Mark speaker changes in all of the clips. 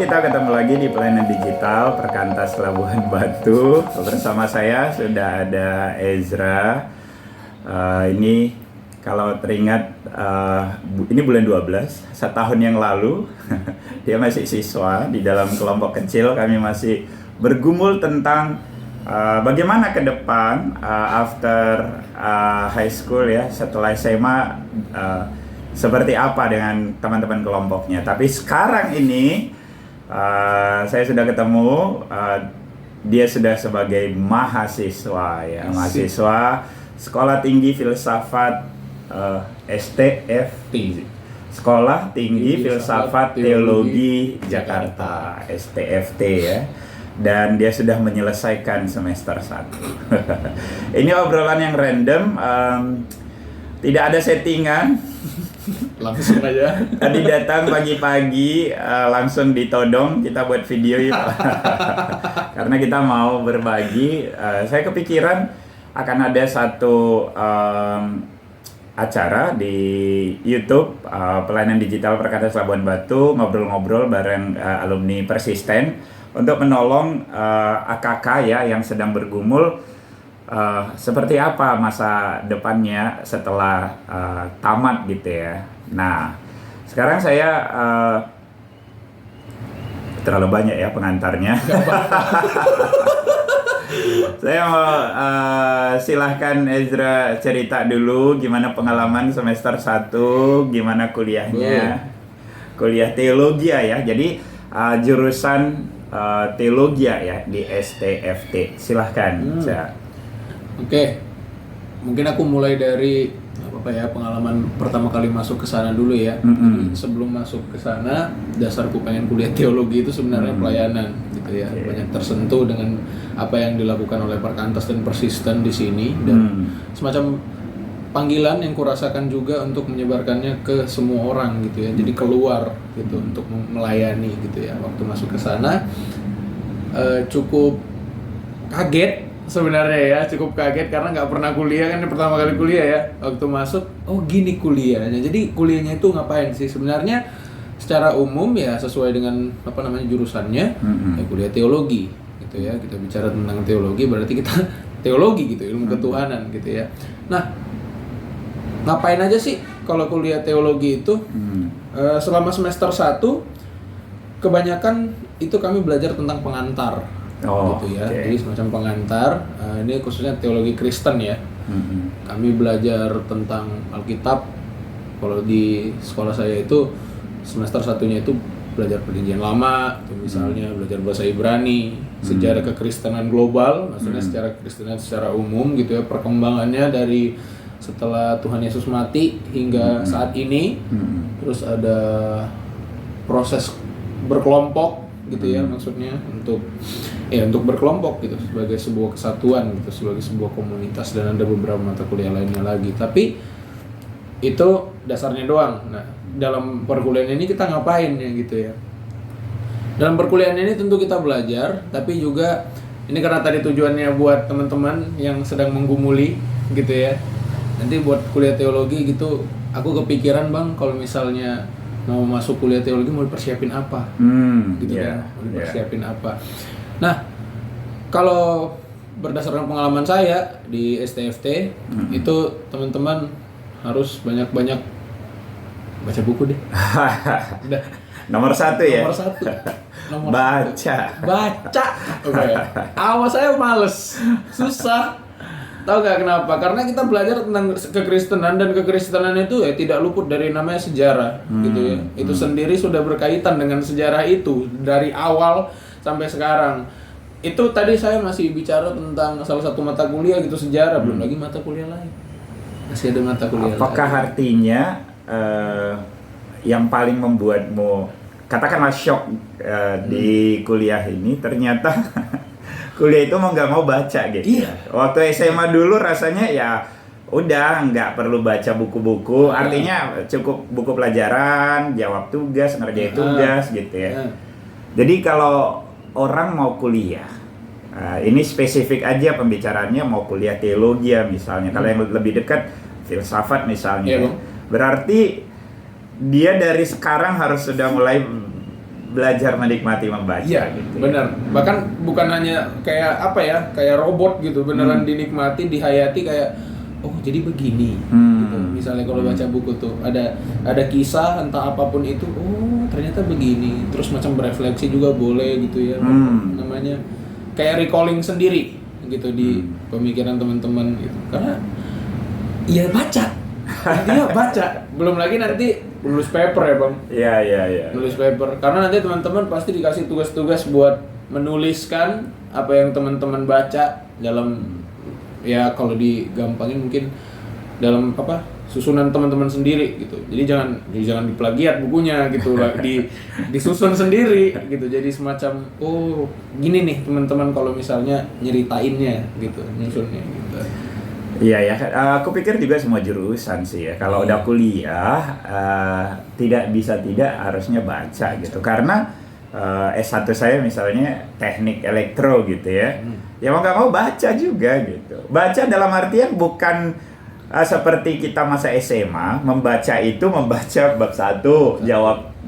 Speaker 1: kita ketemu lagi di Pelayanan Digital Perkantas Labuhan Batu. Bersama saya sudah ada Ezra. Ini kalau teringat, ini bulan 12, setahun yang lalu, dia masih siswa di dalam kelompok kecil. Kami masih bergumul tentang bagaimana ke depan after high school ya, setelah SMA, seperti apa dengan teman-teman kelompoknya. Tapi sekarang ini saya sudah ketemu, dia sudah sebagai mahasiswa ya, mahasiswa Sekolah Tinggi Filsafat STFT, Sekolah Tinggi Filsafat Teologi Jakarta, STFT ya. Dan dia sudah menyelesaikan semester 1. Ini obrolan yang random, tidak ada settingan.
Speaker 2: Langsung aja.
Speaker 1: Tadi datang pagi-pagi, langsung ditodong, kita buat video yuk. Karena kita mau berbagi. Saya kepikiran akan ada satu acara di YouTube, Pelayanan Digital Perkantas Labuhan Batu, ngobrol-ngobrol bareng alumni Persisten untuk menolong AKK ya yang sedang bergumul. Seperti apa masa depannya setelah tamat gitu ya. Nah, sekarang saya terlalu banyak ya pengantarnya. Saya mau silahkan Ezra cerita dulu gimana pengalaman semester 1, gimana kuliahnya. Kuliah teologi ya. Jadi jurusan teologi ya di STFT. Silahkan.
Speaker 2: Oke, mungkin aku mulai dari pengalaman pertama kali masuk ke sana dulu ya. Jadi sebelum masuk ke sana, dasarku pengen kuliah teologi itu sebenarnya pelayanan gitu ya. Banyak tersentuh dengan apa yang dilakukan oleh Perkantas dan Persisten di sini, dan semacam panggilan yang kurasakan juga untuk menyebarkannya ke semua orang gitu ya. Jadi keluar gitu untuk melayani gitu ya. Waktu masuk ke sana cukup kaget. Sebenarnya ya, cukup kaget karena nggak pernah kuliah, kan pertama kali kuliah ya. Waktu masuk, oh gini kuliahnya. Jadi kuliahnya itu ngapain sih? Sebenarnya secara umum ya sesuai dengan jurusannya, ya kuliah teologi gitu ya. Kita bicara tentang teologi berarti kita teologi gitu, ilmu ketuhanan gitu ya. Nah, ngapain aja sih kalau kuliah teologi itu? Selama semester 1 kebanyakan itu kami belajar tentang pengantar. Gitu ya. Jadi semacam pengantar, ini khususnya teologi Kristen ya. Kami belajar tentang Alkitab. Kalau di sekolah saya itu semester 1-nya itu belajar Perjanjian Lama, misalnya belajar bahasa Ibrani, sejarah kekristenan global, maksudnya secara kekristenan secara umum gitu ya, perkembangannya dari setelah Tuhan Yesus mati hingga saat ini. Terus ada proses berkelompok gitu ya, maksudnya untuk berkelompok gitu sebagai sebuah kesatuan gitu, sebagai sebuah komunitas, dan ada beberapa mata kuliah lainnya lagi. Tapi itu dasarnya doang. Nah, dalam perkuliahan ini kita ngapain ya gitu ya. Dalam perkuliahan ini tentu kita belajar, tapi juga ini karena tadi tujuannya buat teman-teman yang sedang menggumuli gitu ya. Nanti buat kuliah teologi gitu, aku kepikiran Bang, kalau misalnya mau masuk kuliah teologi mau dipersiapin apa, gitu kan, mau dipersiapin apa. Nah, kalau berdasarkan pengalaman saya di STFT, itu teman-teman harus banyak-banyak baca buku deh. Udah.
Speaker 1: Nomor 1 ya?
Speaker 2: Nomor 1.
Speaker 1: Baca.
Speaker 2: Oke. Awal saya males, susah. Tahu gak kenapa? Karena kita belajar tentang kekristenan, dan kekristenan itu ya tidak luput dari namanya sejarah, gitu ya. Itu sendiri sudah berkaitan dengan sejarah itu dari awal sampai sekarang. Itu tadi saya masih bicara tentang salah satu mata kuliah gitu, sejarah, belum lagi mata kuliah lain. Masih ada mata kuliah.
Speaker 1: Apakah
Speaker 2: lain.
Speaker 1: Artinya yang paling membuatmu katakanlah shock di kuliah ini ternyata kuliah itu mau nggak mau baca gitu? Waktu SMA dulu rasanya ya udah nggak perlu baca buku-buku, artinya cukup buku pelajaran, jawab tugas, ngerjain tugas gitu ya. Jadi kalau orang mau kuliah, ini spesifik aja pembicaraannya, mau kuliah teologi ya misalnya, kalau yang lebih dekat filsafat misalnya, berarti dia dari sekarang harus sudah mulai belajar menikmati membaca
Speaker 2: Iya,
Speaker 1: gitu.
Speaker 2: benar. Bahkan bukan hanya kayak apa ya, kayak robot gitu, beneran dinikmati, dihayati kayak oh jadi begini. Gitu. Misalnya kalau baca buku tuh ada kisah entah apapun itu, oh ternyata begini. Terus macam berefleksi juga boleh gitu ya. Namanya kayak recalling sendiri gitu di pemikiran teman-teman gitu. Karena ya baca. Intinya baca. Belum lagi nanti nulis paper ya Bang.
Speaker 1: Iya.
Speaker 2: Nulis paper. Karena nanti teman-teman pasti dikasih tugas-tugas buat menuliskan apa yang teman-teman baca dalam ya kalau digampangin mungkin dalam apa susunan teman-teman sendiri gitu. Jadi jangan diplagiat bukunya gitu lah, disusun sendiri gitu. Jadi semacam oh gini nih teman-teman kalau misalnya nyeritainnya gitu, nyusunnya gitu.
Speaker 1: Iya ya, aku pikir juga semua jurusan sih ya. Kalau udah kuliah, tidak bisa tidak harusnya baca gitu. Karena S1 saya misalnya teknik elektro gitu ya. Ya mau nggak mau baca juga gitu. Baca dalam artian bukan seperti kita masa SMA, membaca bab 1,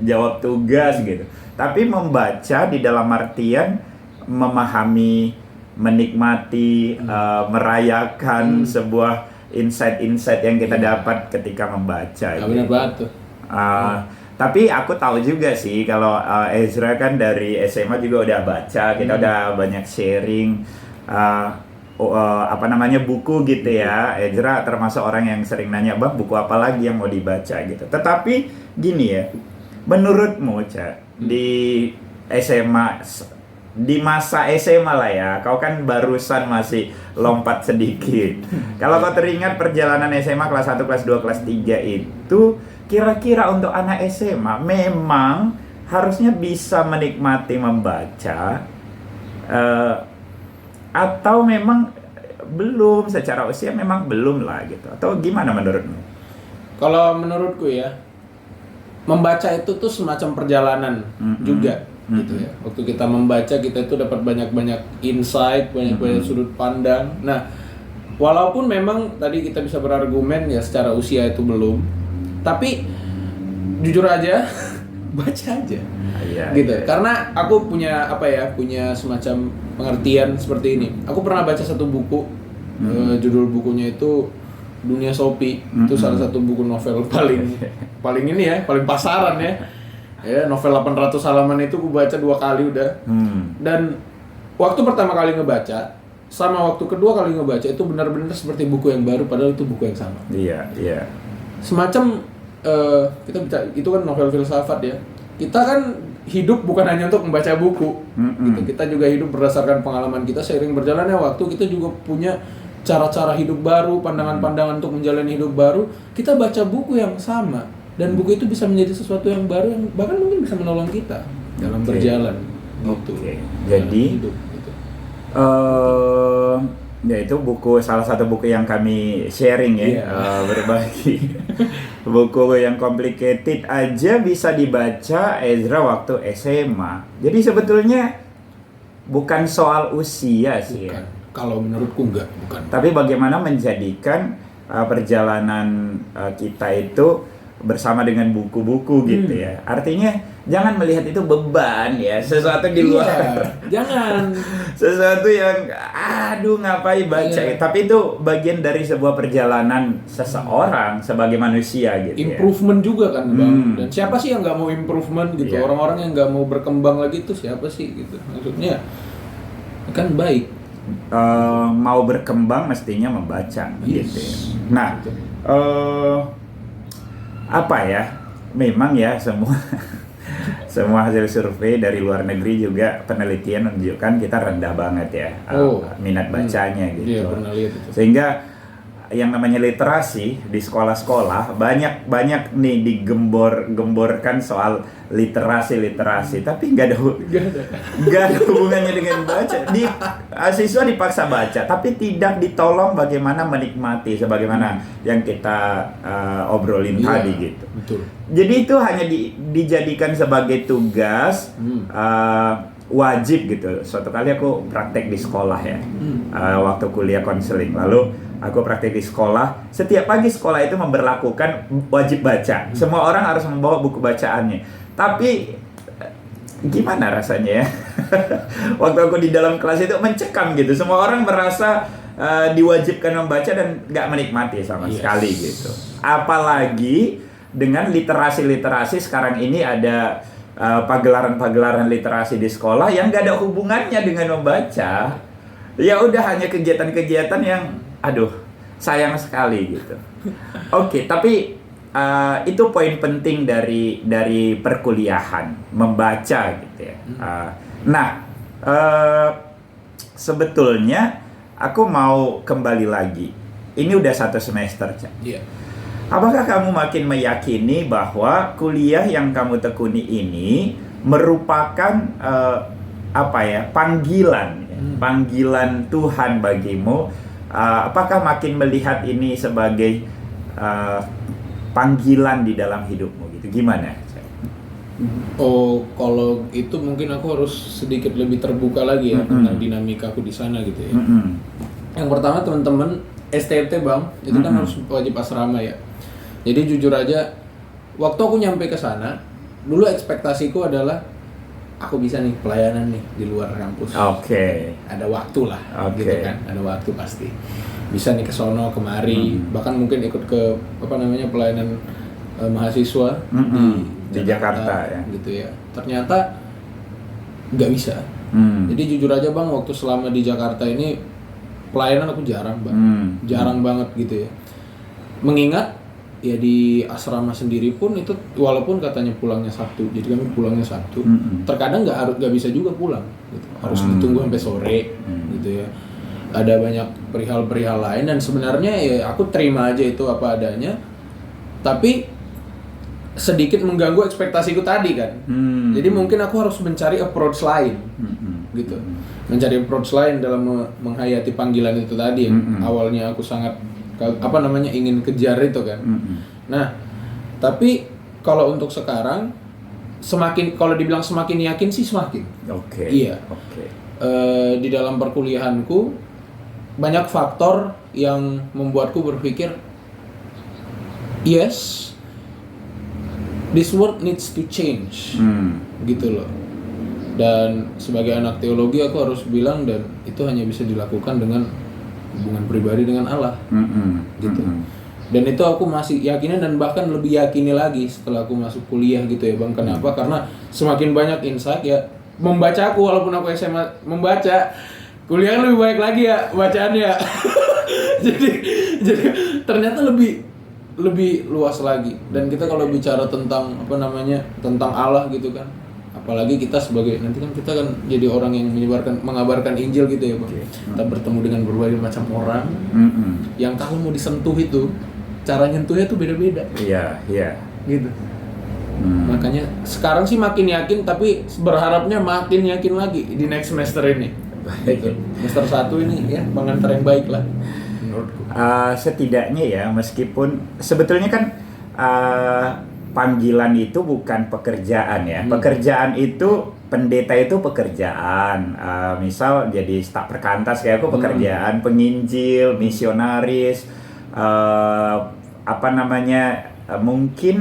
Speaker 1: jawab tugas gitu. Tapi membaca di dalam artian memahami, menikmati, merayakan sebuah insight-insight yang kita dapat ketika membaca.
Speaker 2: Benar banget tuh.
Speaker 1: Tapi aku tahu juga sih kalau Ezra kan dari SMA juga udah baca, kita udah banyak sharing buku gitu ya. Ezra termasuk orang yang sering nanya, "Bang, buku apa lagi yang mau dibaca?" gitu. Tetapi gini ya, menurutmu, Cak, di SMA, di masa SMA lah ya, kau kan barusan masih lompat sedikit. Kalau kau teringat perjalanan SMA kelas 1, kelas 2, kelas 3 itu, kira-kira untuk anak SMA memang harusnya bisa menikmati membaca, atau memang belum, secara usia memang belum lah gitu, atau gimana menurutmu?
Speaker 2: Kalau menurutku ya, membaca itu tuh semacam perjalanan juga. Gitu ya. Waktu kita membaca kita itu dapat banyak-banyak insight, banyak-banyak sudut pandang. Nah, walaupun memang tadi kita bisa berargumen ya secara usia itu belum, tapi jujur aja baca aja. Gitu. Karena aku punya punya semacam pengertian seperti ini. Aku pernah baca satu buku, judul bukunya itu Dunia Sophie. Itu salah satu buku novel paling ini ya, paling pasaran ya. Ya, novel 800 halaman itu aku baca 2 kali udah. Dan waktu pertama kali ngebaca sama waktu kedua kali ngebaca itu benar-benar seperti buku yang baru, padahal itu buku yang sama.
Speaker 1: Iya.
Speaker 2: Semacam kita bisa, itu kan novel filsafat ya. Kita kan hidup bukan hanya untuk membaca buku. Gitu. Kita juga hidup berdasarkan pengalaman kita, seiring berjalannya waktu kita juga punya cara-cara hidup baru, pandangan-pandangan untuk menjalani hidup baru. Kita baca buku yang sama. Dan buku itu bisa menjadi sesuatu yang baru yang bahkan mungkin bisa menolong kita dalam berjalan gitu.
Speaker 1: Jadi hidup, gitu. Ya itu salah satu buku yang kami sharing ya, berbagi. Buku yang complicated aja bisa dibaca Ezra waktu SMA. Jadi sebetulnya bukan soal usia sih.
Speaker 2: Bukan. Ya. Kalau menurutku bukan.
Speaker 1: Tapi bagaimana menjadikan perjalanan kita itu bersama dengan buku-buku gitu ya. Artinya jangan melihat itu beban ya, sesuatu di luar.
Speaker 2: Jangan.
Speaker 1: Sesuatu yang ngapain baca. Tapi itu bagian dari sebuah perjalanan seseorang sebagai manusia gitu.
Speaker 2: Improvement juga kan, Bang. Dan siapa sih yang nggak mau improvement gitu? Orang-orang yang nggak mau berkembang lagi itu siapa sih gitu? Maksudnya kan baik.
Speaker 1: Mau berkembang mestinya membaca gitu ya. Nah, memang ya semua hasil survei dari luar negeri juga penelitian menunjukkan kita rendah banget ya minat bacanya gitu.
Speaker 2: Iya, pernah lihat itu.
Speaker 1: Sehingga yang namanya literasi di sekolah-sekolah banyak nih digembor-gemborkan soal literasi, tapi nggak ada hubungannya dengan baca. Siswa dipaksa baca, tapi tidak ditolong bagaimana menikmati, sebagaimana yang kita obrolin tadi gitu.
Speaker 2: Betul.
Speaker 1: Jadi itu hanya dijadikan sebagai tugas wajib gitu. Suatu kali aku praktek di sekolah ya, waktu kuliah konseling. Lalu aku praktek di sekolah. Setiap pagi sekolah itu memberlakukan wajib baca. Semua orang harus membawa buku bacaannya. Tapi gimana rasanya ya? Waktu aku di dalam kelas itu mencekam gitu. Semua orang merasa diwajibkan membaca dan nggak menikmati sama sekali gitu. Apalagi dengan literasi sekarang ini ada pagelaran-pagelaran literasi di sekolah yang nggak ada hubungannya dengan membaca. Ya udah hanya kegiatan-kegiatan yang, aduh, sayang sekali gitu. Oke, tapi itu poin penting dari perkuliahan, membaca gitu ya. Sebetulnya aku mau kembali lagi. Ini udah 1 semester, Cak.
Speaker 2: Iya.
Speaker 1: Apakah kamu makin meyakini bahwa kuliah yang kamu tekuni ini merupakan panggilan Tuhan bagimu? Apakah makin melihat ini sebagai panggilan di dalam hidupmu gitu? Gimana?
Speaker 2: Oh, kalau itu mungkin aku harus sedikit lebih terbuka lagi ya tentang dinamika aku di sana gitu ya. Yang pertama, teman-teman, STT Bang, itu kan harus wajib asrama ya. Jadi jujur aja, waktu aku nyampe ke sana, dulu ekspektasiku adalah aku bisa nih pelayanan nih di luar kampus.
Speaker 1: Oke.
Speaker 2: Ada waktu lah, gitu kan? Ada waktu pasti. Bisa nih ke sono kemari, bahkan mungkin ikut ke pelayanan mahasiswa
Speaker 1: di Jakarta ya.
Speaker 2: Gitu ya. Ternyata nggak bisa. Jadi jujur aja Bang, waktu selama di Jakarta ini pelayanan aku jarang banget, jarang banget gitu ya. Mengingat ya di asrama sendiri pun itu walaupun katanya pulangnya Sabtu, jadi kami pulangnya Sabtu, terkadang nggak bisa juga pulang, gitu. Harus ditunggu sampai sore, gitu ya. Ada banyak perihal-perihal lain dan sebenarnya ya aku terima aja itu apa adanya, tapi sedikit mengganggu ekspektasiku tadi kan. Jadi mungkin aku harus mencari approach lain, gitu. Mencari approach lain dalam menghayati panggilan itu tadi. Awalnya aku sangat ingin kejar itu kan. Nah, tapi kalau untuk sekarang kalau dibilang semakin yakin sih semakin.
Speaker 1: Oke.
Speaker 2: Iya. Oke. Di dalam perkuliahanku banyak faktor yang membuatku berpikir, yes, this world needs to change. Gitu loh. Dan sebagai anak teologi aku harus bilang, dan itu hanya bisa dilakukan dengan hubungan pribadi dengan Allah, gitu. Dan itu aku masih yakinin dan bahkan lebih yakini lagi setelah aku masuk kuliah gitu ya Bang. Kenapa? Karena semakin banyak insight ya. Membaca aku walaupun aku SMA membaca, kuliah lebih baik lagi ya bacaannya. jadi ternyata lebih luas lagi. Dan kita kalau bicara tentang tentang Allah gitu kan. Apalagi kita sebagai nanti kan kita kan jadi orang yang mengabarkan Injil gitu ya Bang. Kita bertemu dengan berbagai macam orang yang kalau mau disentuh itu cara nyentuhnya tuh beda-beda.
Speaker 1: Iya.
Speaker 2: Gitu. Makanya sekarang sih makin yakin, tapi berharapnya makin yakin lagi di next semester ini. Gitu. Semester 1 ini ya pengantar yang baik lah menurutku.
Speaker 1: Setidaknya ya, meskipun sebetulnya kan panggilan itu bukan pekerjaan ya. Pekerjaan itu, pendeta itu pekerjaan. Misal jadi staf perkantas kayak aku pekerjaan, penginjil, misionaris, mungkin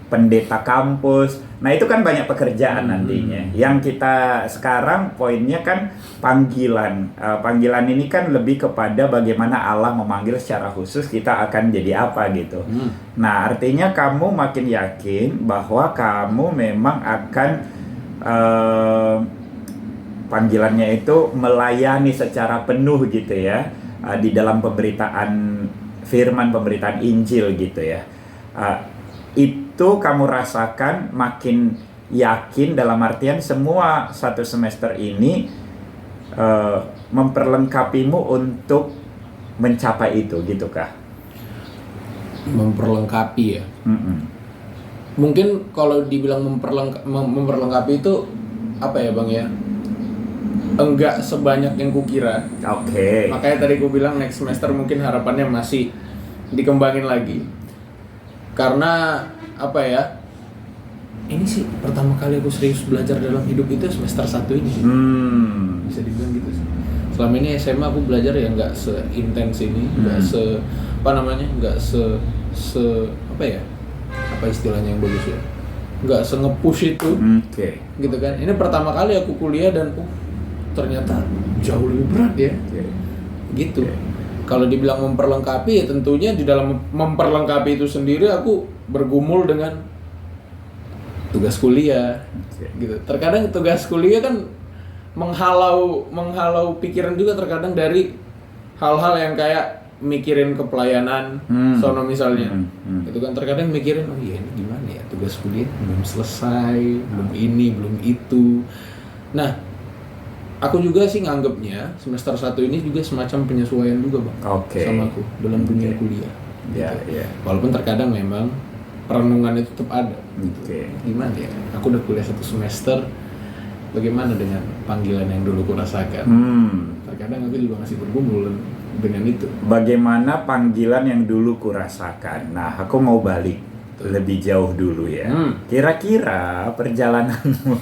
Speaker 1: pendeta kampus. Nah itu kan banyak pekerjaan nantinya. Yang kita sekarang poinnya kan panggilan. Panggilan ini kan lebih kepada bagaimana Allah memanggil secara khusus kita akan jadi apa gitu. Nah artinya kamu makin yakin bahwa kamu memang akan panggilannya itu melayani secara penuh gitu ya, di dalam pemberitaan firman, pemberitaan Injil gitu ya. Itu kamu rasakan makin yakin dalam artian semua 1 semester ini memperlengkapimu untuk mencapai itu, gitu kah?
Speaker 2: Memperlengkapi ya. Mungkin kalau dibilang memperlengkapi itu apa ya Bang ya? Enggak sebanyak yang kukira.
Speaker 1: Oke.
Speaker 2: Makanya tadi ku bilang next semester mungkin harapannya masih dikembangin lagi. Karena apa ya? Ini sih pertama kali aku serius belajar dalam hidup itu semester 1 ini. Bisa dibilang gitu sih. Selama ini SMA aku belajar ya nggak seintens ini, nggak nggak apa istilahnya yang bagus ya? nggak se-nge-push itu,
Speaker 1: Oke.
Speaker 2: gitu kan. Ini pertama kali aku kuliah dan ternyata jauh lebih berat ya, gitu. Kalau dibilang memperlengkapi, ya tentunya di dalam memperlengkapi itu sendiri aku bergumul dengan tugas kuliah, gitu. Terkadang tugas kuliah kan menghalau pikiran juga terkadang dari hal-hal yang kayak mikirin ke pelayanan, sono misalnya, itu kan terkadang mikirin, oh iya ini gimana ya, tugas kuliah belum selesai, belum ini, belum itu. Nah, aku juga sih nganggepnya semester 1 ini juga semacam penyesuaian juga bang, sama aku dalam dunia kuliah. Gitu. Walaupun terkadang memang perenungan itu tetap ada. Gitu. Gimana ya? Aku udah kuliah 1 semester, bagaimana dengan panggilan yang dulu aku rasakan? Terkadang aku juga masih bergumul dengan itu. Bagaimana
Speaker 1: panggilan yang dulu kurasakan? Nah, aku mau balik lebih jauh dulu ya. Kira-kira perjalananmu,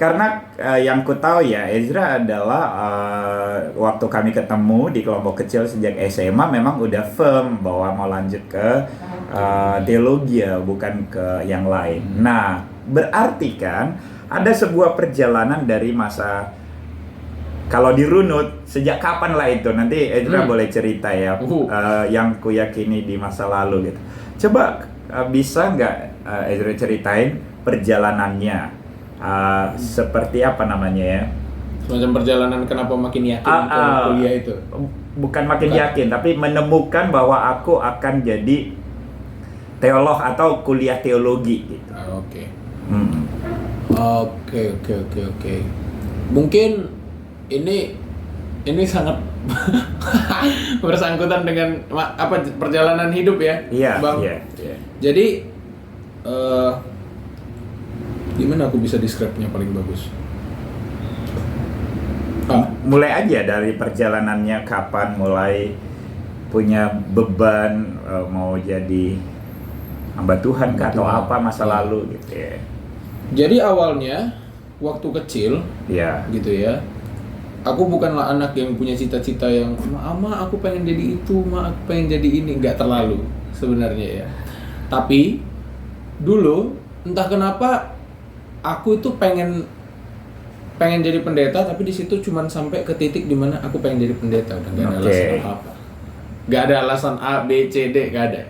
Speaker 1: karena yang ku tahu ya, Ezra adalah waktu kami ketemu di kelompok kecil sejak SMA memang udah firm bahwa mau lanjut ke teologi ya, bukan ke yang lain. Nah, berarti kan ada sebuah perjalanan dari masa, kalau dirunut sejak kapan lah itu, nanti Ezra boleh cerita ya, yang ku yakini di masa lalu gitu. Coba bisa nggak Ezra ceritain perjalanannya, seperti apa namanya ya?
Speaker 2: Semacam perjalanan kenapa makin yakin ke kuliah itu?
Speaker 1: Bukan makin yakin, tapi menemukan bahwa aku akan jadi teolog atau kuliah teologi gitu.
Speaker 2: Oke. Mungkin ini sangat bersangkutan dengan perjalanan hidup ya, Bang.
Speaker 1: Iya.
Speaker 2: Jadi gimana aku bisa describe-nya paling bagus?
Speaker 1: Mulai aja dari perjalanannya, kapan mulai punya beban mau jadi hamba Tuhan kah atau apa masa lalu gitu ya.
Speaker 2: Jadi awalnya waktu kecil, gitu ya. Aku bukanlah anak yang punya cita-cita yang Ma aku pengen jadi itu, Ma aku pengen jadi ini, nggak terlalu sebenarnya ya. Tapi dulu entah kenapa aku itu pengen jadi pendeta, tapi di situ cuman sampai ke titik dimana aku pengen jadi pendeta, udah nggak ada alasan apa-apa. Nggak ada alasan A, B, C, D, nggak ada.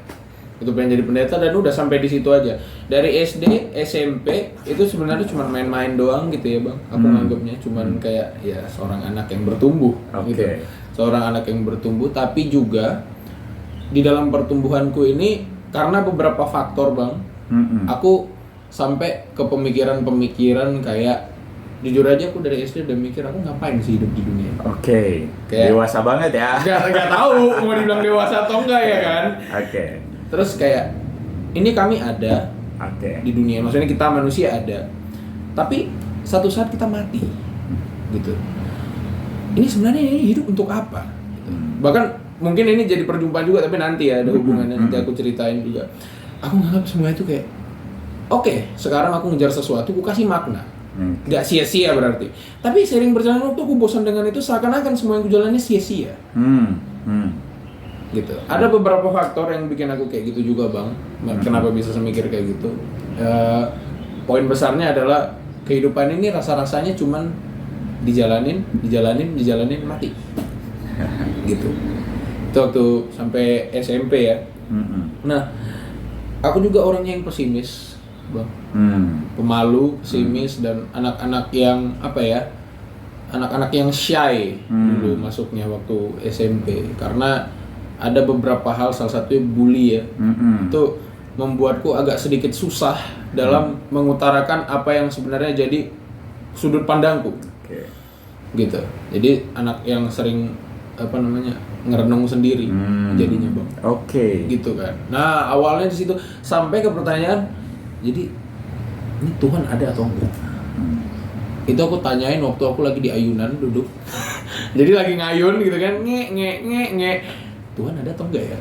Speaker 2: Itu pengen jadi pendeta dan udah sampai di situ aja. Dari SD, SMP itu sebenarnya cuma main-main doang gitu ya bang. Aku nganggapnya cuman kayak ya seorang anak yang bertumbuh gitu. Seorang anak yang bertumbuh, tapi juga di dalam pertumbuhanku ini karena beberapa faktor bang, aku sampai ke pemikiran-pemikiran kayak jujur aja aku dari SD udah mikir aku ngapain sih hidup di dunia.
Speaker 1: Kayak dewasa banget ya.
Speaker 2: Nggak tahu mau dibilang dewasa atau enggak ya kan. Terus kayak ini kami ada di dunia, maksudnya kita manusia ada, tapi satu saat kita mati, gitu. Ini sebenarnya ini hidup untuk apa? Bahkan mungkin ini jadi perjumpaan juga, tapi nanti ya ada hubungannya, nanti aku ceritain juga. Aku nganggap semua itu kayak, oke, sekarang aku ngejar sesuatu, aku kasih makna, nggak sia-sia berarti. Tapi sering berjalan waktu aku bosan dengan itu, seakan-akan semua yang aku jalani sia-sia. Gitu. Ada beberapa faktor yang bikin aku kayak gitu juga bang. Kenapa bisa semikir kayak gitu? Poin besarnya adalah kehidupan ini rasa-rasanya cuman dijalanin mati. Gitu. Itu waktu sampai SMP ya. Nah, aku juga orangnya yang pesimis, bang. Pemalu, pesimis dan anak-anak yang anak-anak yang shy dulu masuknya waktu SMP karena ada beberapa hal, salah satunya bully ya. Itu membuatku agak sedikit susah dalam mengutarakan apa yang sebenarnya jadi sudut pandangku. Gitu. Jadi anak yang sering ngerenung sendiri jadinya bang. Gitu kan. Nah awalnya di situ sampai ke pertanyaan, jadi ini Tuhan ada atau enggak? Itu aku tanyain waktu aku lagi di ayunan duduk. Jadi lagi ngayun gitu kan, nge. Tuhan ada atau enggak ya?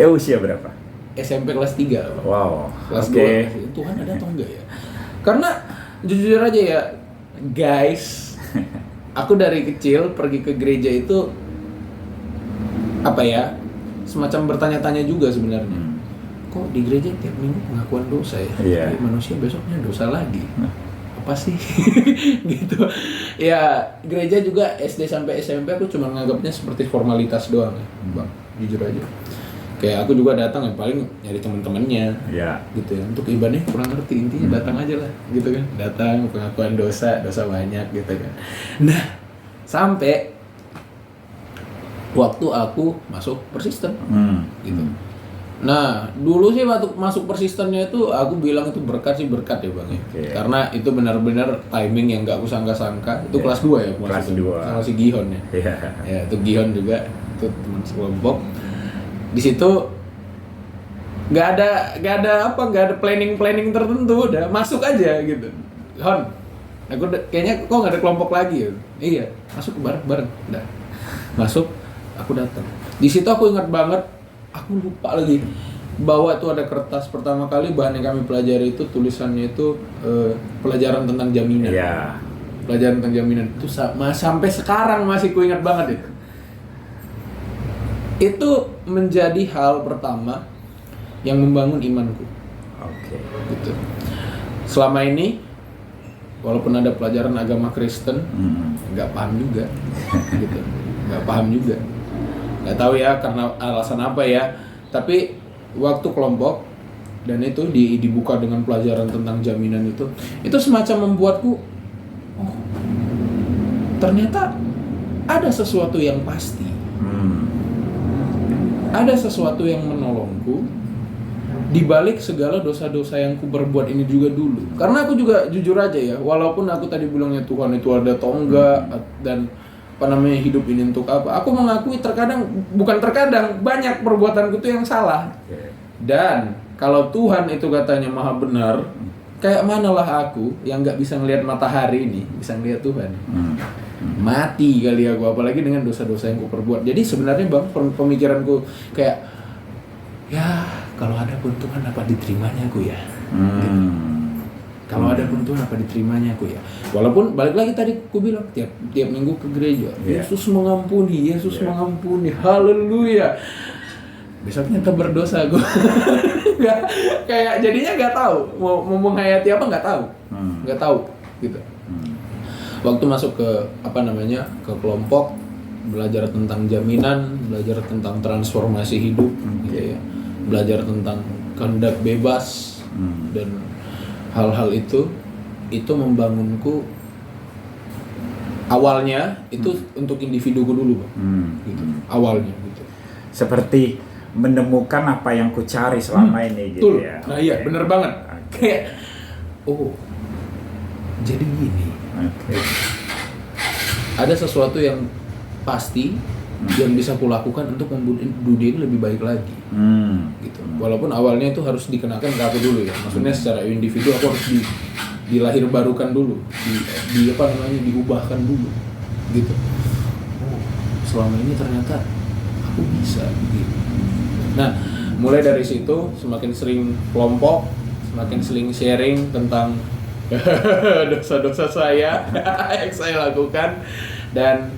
Speaker 1: Usia berapa?
Speaker 2: SMP kelas 3 bang.
Speaker 1: Wow.
Speaker 2: Kelas 2. Tuhan ada atau enggak ya? Karena jujur aja ya guys, aku dari kecil pergi ke gereja itu semacam bertanya-tanya juga sebenarnya. kok di gereja tiap minggu pengakuan dosa ya?
Speaker 1: Iya.
Speaker 2: Tapi manusia besoknya dosa lagi. Apa sih? Gitu. Ya, gereja juga SD sampai SMP aku cuma nganggapnya seperti formalitas doang, Bang. Jujur aja. Kayak aku juga datang yang paling nyari teman-temannya.
Speaker 1: Iya.
Speaker 2: Gitu ya. Untuk ibadah kurang ngerti, intinya datang aja lah, gitu kan. Datang pengakuan dosa banyak gitu kan. Nah, sampai waktu aku masuk Persisten. Gitu. Nah, dulu sih waktu masuk Persistennya itu aku bilang itu berkat ya Bang ya.
Speaker 1: Okay.
Speaker 2: Karena itu benar-benar timing yang gak aku sangka-sangka. Itu kelas 2 ya aku
Speaker 1: Kelas
Speaker 2: masuk.
Speaker 1: 2.
Speaker 2: Sama si Gihon ya.
Speaker 1: Iya.
Speaker 2: Ya, itu Gihon juga, itu teman sekelompok. Di situ nggak ada planning tertentu, udah masuk aja gitu. Hon, aku kayaknya kok nggak ada kelompok lagi ya. Iya, masuk bareng, udah masuk, aku datang. Di situ aku ingat banget, aku lupa lagi bahwa itu ada kertas pertama kali bahan yang kami pelajari itu tulisannya itu pelajaran tentang jaminan.
Speaker 1: Iya.
Speaker 2: Pelajaran tentang jaminan itu sampai sekarang masih ku ingat banget itu. Itu menjadi hal pertama yang membangun imanku.
Speaker 1: Oke.
Speaker 2: Gitu. Selama ini, walaupun ada pelajaran agama Kristen, nggak paham juga, gitu. Nggak paham juga. Nggak tahu ya karena alasan apa ya. Tapi waktu kelompok dan itu dibuka dengan pelajaran tentang jaminan itu semacam membuatku, oh, ternyata ada sesuatu yang pasti. Ada sesuatu yang menolongku di balik segala dosa-dosa yang ku berbuat ini juga dulu. Karena aku juga jujur aja ya, walaupun aku tadi bilangnya Tuhan itu ada atau enggak dan hidup ini untuk apa, aku mengakui bukan terkadang banyak perbuatanku itu yang salah. Dan kalau Tuhan itu katanya maha benar, kayak manalah aku yang nggak bisa ngelihat matahari ini bisa ngelihat Tuhan. Mati kali aku, apalagi dengan dosa-dosa yang ku perbuat. Jadi sebenarnya Bang, pemikiranku kayak, ya kalau ada pun Tuhan apa diterimanya aku ya. Gitu. Kalau ada pun Tuhan apa diterimanya aku ya. Walaupun balik lagi tadi aku bilang tiap minggu ke gereja, Yesus mengampuni, haleluya. Besoknya tetap berdosa aku. Kayak jadinya nggak tahu mau menghayati apa, nggak tahu gitu. Waktu masuk ke ke kelompok, belajar tentang jaminan, belajar tentang transformasi hidup, gitu ya, belajar tentang kehendak bebas dan hal-hal itu membangunku. Awalnya itu untuk individuku dulu, Bang. Gitu. Awalnya gitu.
Speaker 1: Seperti menemukan apa yang ku cari selama ini gitu. Ya.
Speaker 2: Nah iya, bener banget. Kayak jadi gini. Ada sesuatu yang pasti yang bisa kulakukan untuk membuat dunia ini lebih baik lagi. Gitu. Walaupun awalnya itu harus dikenakan ke aku dulu ya. Maksudnya secara individu aku harus dilahir barukan dulu, diubahkan dulu. Gitu. Selama ini ternyata aku bisa gitu. Nah, mulai dari situ semakin sering kelompok, semakin sering sharing tentang dosa-dosa saya yang saya lakukan, dan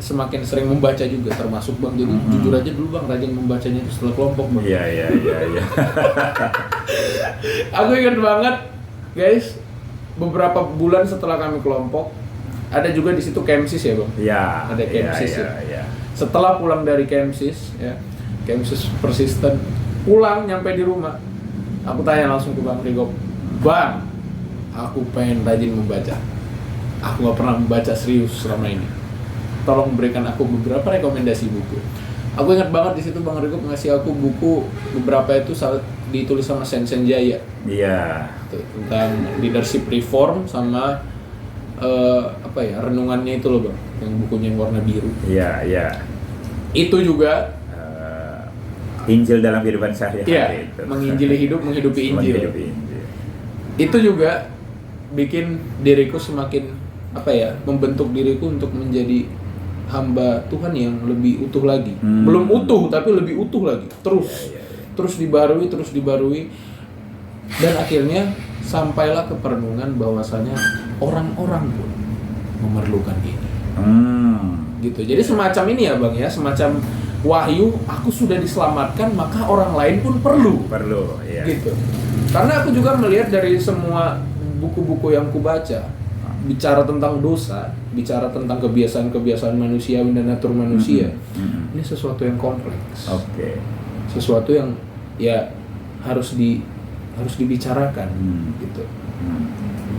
Speaker 2: semakin sering membaca juga termasuk Bang. Jadi jujur aja dulu Bang, rajin membacanya itu setelah kelompok Bang.
Speaker 1: Iya.
Speaker 2: Aku ingat banget guys, beberapa bulan setelah kami kelompok ada juga di situ Kemsis ya Bang.
Speaker 1: Iya.
Speaker 2: Ada Kemsis
Speaker 1: ya.
Speaker 2: Setelah pulang dari Kemsis ya, Kemsis Persisten, pulang nyampe di rumah, aku tanya langsung ke Bang Rigo, Bang, aku pengen rajin membaca. Aku gak pernah membaca serius selama ini. Tolong berikan aku beberapa rekomendasi buku. Aku ingat banget di situ Bang Rigo ngasih aku buku, beberapa itu ditulis sama Sensen Jaya.
Speaker 1: Iya.
Speaker 2: Tentang leadership reform sama renungannya itu loh Bang, yang bukunya yang warna biru.
Speaker 1: Iya.
Speaker 2: Itu juga
Speaker 1: Injil dalam kehidupan sehari-hari.
Speaker 2: Iya, menginjili hidup, menghidupi Injil. Itu juga bikin diriku semakin membentuk diriku untuk menjadi hamba Tuhan yang lebih utuh lagi. Belum utuh tapi lebih utuh lagi. Terus dibarui dan akhirnya sampailah ke perenungan bahwasanya orang-orang pun memerlukan ini. Gitu. Jadi semacam ini ya Bang ya, semacam wahyu, aku sudah diselamatkan, maka orang lain pun perlu.
Speaker 1: Ya.
Speaker 2: Gitu. Karena aku juga melihat dari semua buku-buku yang kubaca, bicara tentang dosa, bicara tentang kebiasaan-kebiasaan manusia dan natur manusia. Ini sesuatu yang kompleks.
Speaker 1: Oke.
Speaker 2: Sesuatu yang ya harus dibicarakan gitu.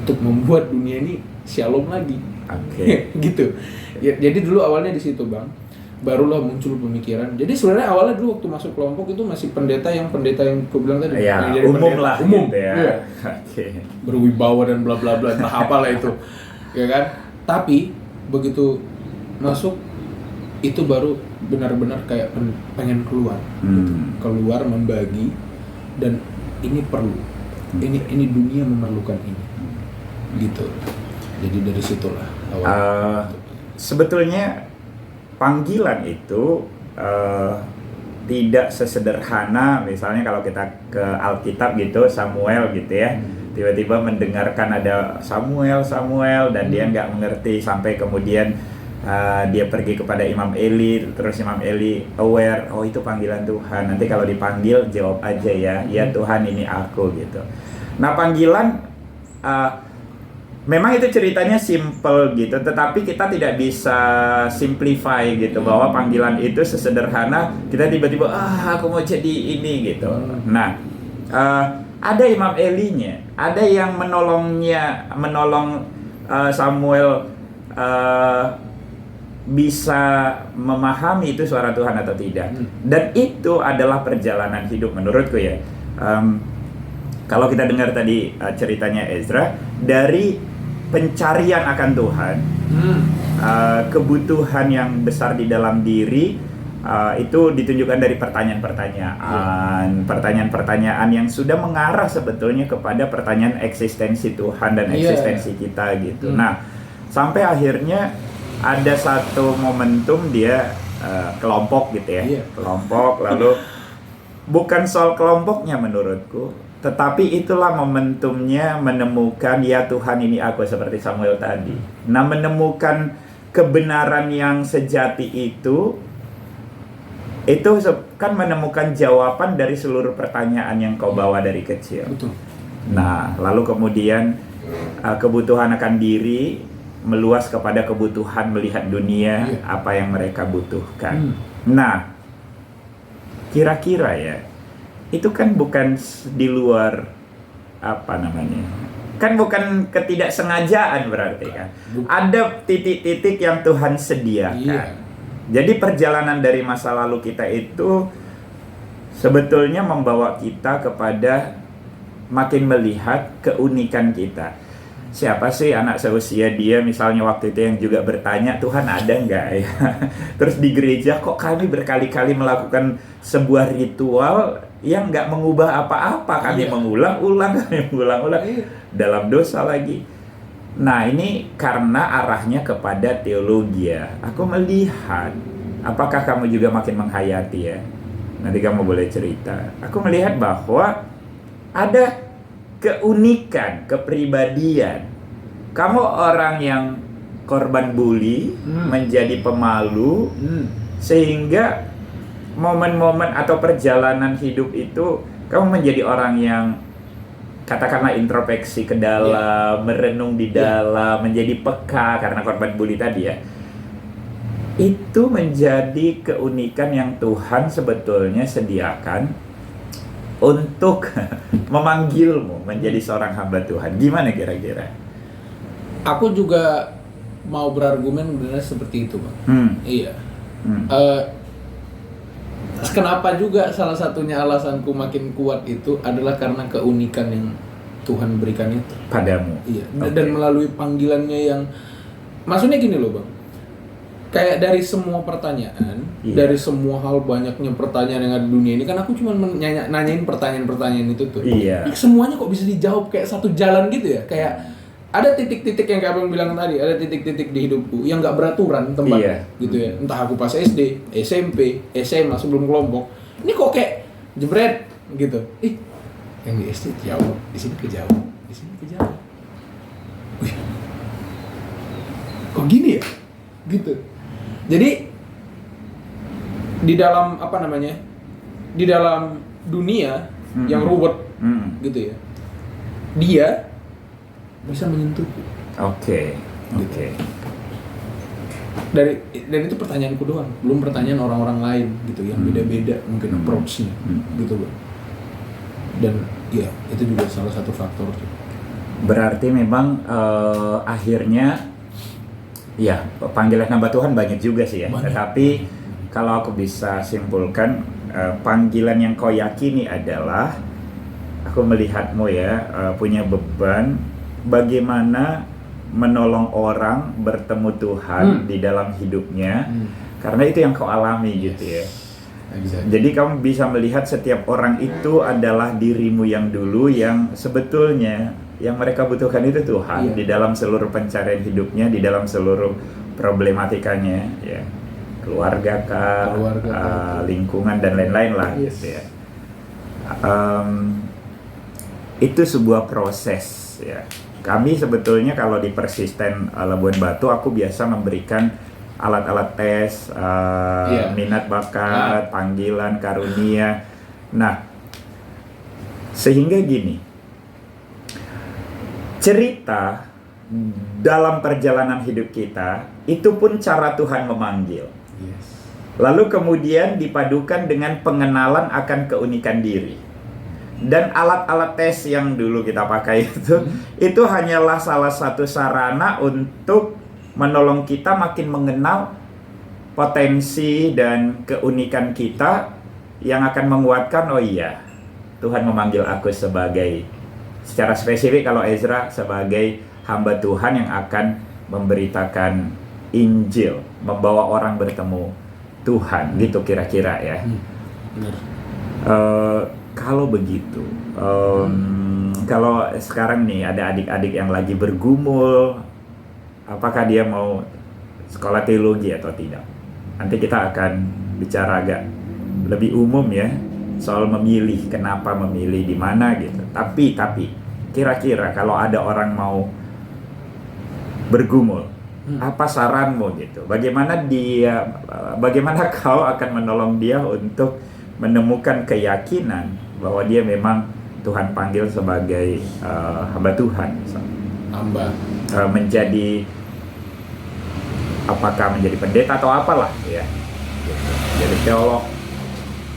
Speaker 2: Untuk membuat dunia ini shalom lagi.
Speaker 1: Oke.
Speaker 2: Gitu. Ya, jadi dulu awalnya di situ, Bang. Barulah muncul pemikiran. Jadi sebenarnya awalnya dulu waktu masuk kelompok itu masih pendeta yang aku bilang tadi.
Speaker 1: Ya,
Speaker 2: jadi
Speaker 1: umum
Speaker 2: pendeta,
Speaker 1: lah
Speaker 2: umum
Speaker 1: gitu ya.
Speaker 2: Iya.
Speaker 1: Oke.
Speaker 2: Berwibawa dan bla bla bla, entah apalah itu. Ya kan? Tapi begitu masuk itu baru benar-benar kayak pengen keluar. Gitu. Keluar membagi, dan ini perlu. Ini dunia memerlukan ini. Gitu. Jadi dari situlah awal.
Speaker 1: Sebetulnya panggilan itu tidak sesederhana misalnya kalau kita ke Alkitab gitu, Samuel gitu ya, tiba-tiba mendengarkan ada Samuel dan dia nggak mengerti sampai kemudian dia pergi kepada Imam Eli, terus Imam Eli aware, oh itu panggilan Tuhan, nanti kalau dipanggil jawab aja ya Tuhan ini aku gitu. Nah panggilan memang itu ceritanya simple gitu, tetapi kita tidak bisa simplify gitu bahwa panggilan itu sesederhana kita tiba-tiba aku mau jadi ini gitu. Nah, ada Imam Elinya, ada yang menolong Samuel bisa memahami itu suara Tuhan atau tidak. Dan itu adalah perjalanan hidup menurutku ya. Kalau kita dengar tadi ceritanya Ezra, dari pencarian akan Tuhan, kebutuhan yang besar di dalam diri, itu ditunjukkan dari pertanyaan-pertanyaan yang sudah mengarah sebetulnya kepada pertanyaan eksistensi Tuhan dan eksistensi kita gitu. Nah, sampai akhirnya ada satu momentum dia kelompok gitu ya, kelompok, lalu bukan soal kelompoknya menurutku, tetapi itulah momentumnya menemukan ya Tuhan ini aku, seperti Samuel tadi. Nah, menemukan kebenaran yang sejati itu kan menemukan jawaban dari seluruh pertanyaan yang kau bawa dari kecil.
Speaker 2: Betul.
Speaker 1: Nah, lalu kemudian kebutuhan akan diri meluas kepada kebutuhan melihat dunia, apa yang mereka butuhkan. Nah, kira-kira ya, itu kan bukan di luar kan bukan ketidaksengajaan berarti kan. Ada titik-titik yang Tuhan sediakan. Jadi perjalanan dari masa lalu kita itu sebetulnya membawa kita kepada makin melihat keunikan kita. Siapa sih anak seusia dia misalnya waktu itu yang juga bertanya, Tuhan ada nggak ya? Terus di gereja kok kami berkali-kali melakukan sebuah ritual yang nggak mengubah apa-apa, kami mengulang-ulang dalam dosa lagi. Nah, ini karena arahnya kepada teologi ya. Aku melihat, apakah kamu juga makin menghayati ya? Nanti kamu boleh cerita. Aku melihat bahwa ada keunikan, kepribadian. Kamu orang yang korban bully, menjadi pemalu, sehingga momen-momen atau perjalanan hidup itu kamu menjadi orang yang katakanlah introspeksi ke dalam, merenung di dalam, menjadi peka karena korban bully tadi ya. Itu menjadi keunikan yang Tuhan sebetulnya sediakan untuk memanggilmu menjadi seorang hamba Tuhan. Gimana kira-kira?
Speaker 2: Aku juga mau berargumen benar seperti itu, Bang. Iya. Kenapa juga salah satunya alasanku makin kuat itu adalah karena keunikan yang Tuhan berikan itu
Speaker 1: padamu.
Speaker 2: Iya. Dan melalui panggilannya yang, maksudnya gini loh, Bang. Kayak dari semua pertanyaan, dari semua hal, banyaknya pertanyaan yang ada di dunia ini kan aku cuma nanyain pertanyaan-pertanyaan itu tuh.
Speaker 1: Iya.
Speaker 2: Semuanya kok bisa dijawab kayak satu jalan gitu ya? Kayak ada titik-titik yang kayak abang bilang tadi, ada titik-titik di hidupku yang nggak beraturan tempatnya, gitu ya. Entah aku pas SD, SMP, SMA sebelum kelompok, ini kok kayak jebret gitu. Yang di SD jawab, di sini kejawab, di sini kejawab. Wih, kok gini ya? Gitu. Jadi di dalam apa namanya, di dalam dunia yang ruwet gitu ya, dia bisa menyentuhku.
Speaker 1: Oke.
Speaker 2: Dan itu pertanyaanku doang, belum pertanyaan orang-orang lain gitu yang beda-beda mungkin approach-nya gitu Bang. Dan ya itu juga salah satu faktor.
Speaker 1: Berarti memang akhirnya ya panggilan hamba Tuhan banyak juga sih ya.
Speaker 2: Banyak.
Speaker 1: Tetapi kalau aku bisa simpulkan, panggilan yang kau yakini adalah, aku melihatmu ya punya beban bagaimana menolong orang bertemu Tuhan di dalam hidupnya, karena itu yang kau alami gitu ya.
Speaker 2: Exactly.
Speaker 1: Jadi kamu bisa melihat setiap orang itu adalah dirimu yang dulu, yang sebetulnya yang mereka butuhkan itu Tuhan di dalam seluruh pencarian hidupnya, di dalam seluruh problematikanya ya, keluarga kah, lingkungan dan lain-lain lah gitu ya. Itu sebuah proses ya. Kami sebetulnya kalau di Persisten Labuan Batu, aku biasa memberikan alat-alat tes, minat bakat, panggilan, karunia. Nah, sehingga gini, cerita dalam perjalanan hidup kita, itu pun cara Tuhan memanggil. Lalu kemudian dipadukan dengan pengenalan akan keunikan diri. Dan alat-alat tes yang dulu kita pakai itu hanyalah salah satu sarana untuk menolong kita makin mengenal potensi dan keunikan kita, yang akan menguatkan, oh iya, Tuhan memanggil aku sebagai, secara spesifik kalau Ezra, sebagai hamba Tuhan yang akan memberitakan Injil, membawa orang bertemu Tuhan, gitu kira-kira ya.
Speaker 2: Benar.
Speaker 1: Kalau begitu, kalau sekarang nih ada adik-adik yang lagi bergumul, apakah dia mau sekolah teologi atau tidak? Nanti kita akan bicara agak lebih umum ya, soal memilih, kenapa memilih di mana gitu. Tapi kira-kira kalau ada orang mau bergumul, apa saranmu gitu? Bagaimana kau akan menolong dia untuk menemukan keyakinan bahwa dia memang Tuhan panggil sebagai hamba Tuhan, menjadi, apakah menjadi pendeta atau apalah ya, jadi teolog.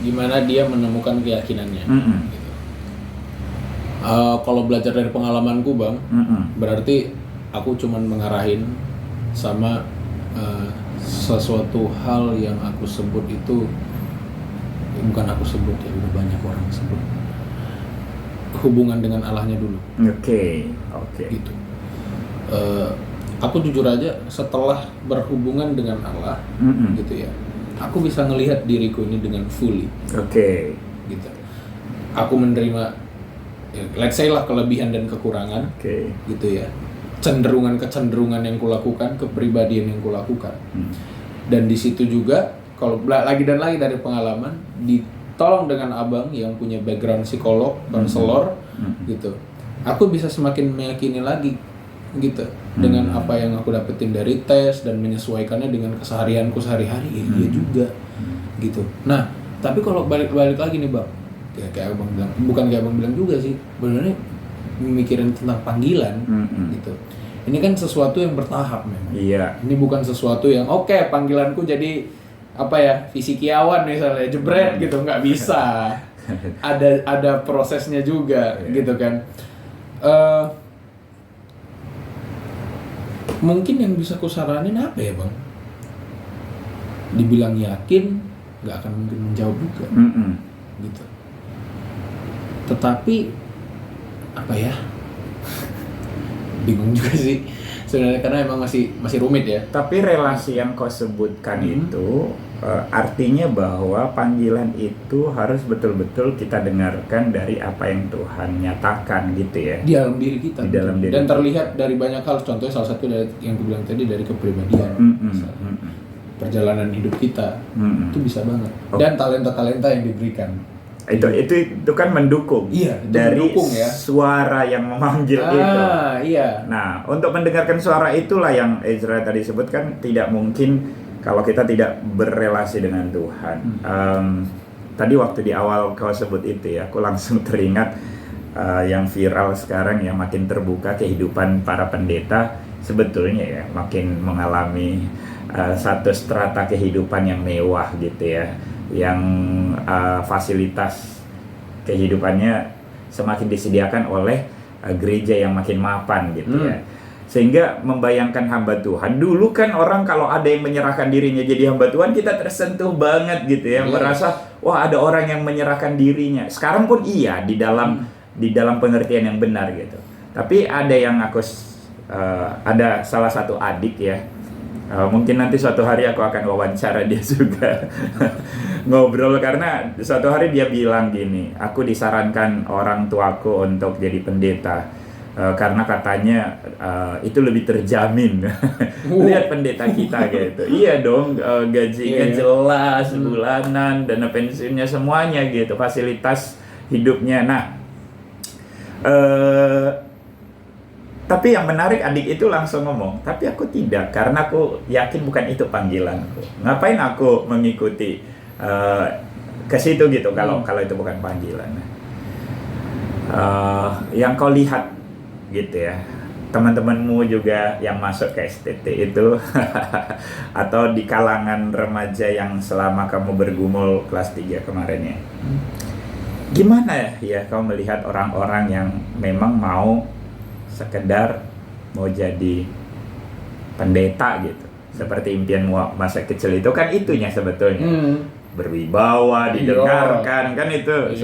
Speaker 2: Gimana dia menemukan keyakinannya? Gitu. Kalau belajar dari pengalamanku Bang, berarti aku cuman mengarahin sama sesuatu hal yang aku sebut itu, bukan aku sebut ya, udah banyak orang sebut, hubungan dengan Allahnya dulu. Oke. Gitu. Aku jujur aja, setelah berhubungan dengan Allah, gitu ya, aku bisa ngelihat diriku ini dengan fully. Gitu. Aku menerima, let's say lah, kelebihan dan kekurangan, gitu ya, kecenderungan yang kulakukan, kepribadian yang kulakukan, dan di situ juga, kalau lagi dari pengalaman, ditolong dengan abang yang punya background psikolog, konselor, gitu. Aku bisa semakin meyakini lagi, gitu, dengan apa yang aku dapetin dari tes dan menyesuaikannya dengan keseharianku sehari-hari, iya juga, gitu. Nah, tapi kalau balik lagi nih Bang, kayak abang bilang, bukan kayak abang bilang juga sih, benernya mikirin tentang panggilan, gitu. Ini kan sesuatu yang bertahap memang. Iya. Ini bukan sesuatu yang oke, panggilanku jadi apa ya, fisikiawan misalnya, jebret gitu, nggak bisa. Ada prosesnya juga, gitu kan. Mungkin yang bisa kusaranin apa ya Bang? Dibilang yakin, nggak akan mungkin menjawab juga, gitu. Tetapi apa ya? Bingung juga sih sebenarnya, karena emang masih rumit ya. Tapi relasi yang kau sebutkan itu artinya bahwa panggilan itu harus betul-betul kita dengarkan dari apa yang Tuhan nyatakan gitu ya, di dalam diri kita, dan terlihat dari banyak hal. Contohnya salah satu dari yang aku bilang tadi, dari kepribadian, perjalanan hidup kita, itu bisa banget. Dan talenta-talenta yang diberikan itu kan mendukung, dari mendukung, ya, suara yang memanggil itu. Iya. Nah, untuk mendengarkan suara itulah yang Ezra tadi sebutkan, tidak mungkin
Speaker 1: kalau kita tidak berrelasi dengan Tuhan. Tadi waktu di awal kau sebut itu ya, aku langsung teringat yang viral sekarang yang makin terbuka kehidupan para pendeta sebetulnya ya makin mengalami satu strata kehidupan yang mewah gitu ya, yang fasilitas kehidupannya semakin disediakan oleh gereja yang makin mapan gitu ya. Sehingga membayangkan hamba Tuhan, dulu kan orang kalau ada yang menyerahkan dirinya jadi hamba Tuhan, kita tersentuh banget gitu ya, merasa wah ada orang yang menyerahkan dirinya. Sekarang pun iya di dalam pengertian yang benar gitu. Tapi ada yang ada salah satu adik ya, mungkin nanti suatu hari aku akan wawancara dia juga ngobrol, karena suatu hari dia bilang gini, aku disarankan orang tuaku untuk jadi pendeta. Karena katanya itu lebih terjamin. Lihat pendeta kita gitu. Iya dong, gajinya jelas, bulanan, dana pensiunnya semuanya gitu, fasilitas hidupnya. Nah, tapi yang menarik adik itu langsung ngomong, tapi aku tidak, karena aku yakin bukan itu panggilanku. Ngapain aku mengikuti ke situ gitu kalau itu bukan panggilan. Yang kau lihat gitu ya, teman-temanmu juga yang masuk ke STT itu atau di kalangan remaja yang selama kamu bergumul kelas 3 kemarin ya, gimana ya kau melihat orang-orang yang memang mau sekedar mau jadi pendeta gitu, seperti impianmu masa kecil itu kan itunya sebetulnya, berwibawa, didengarkan kan itu.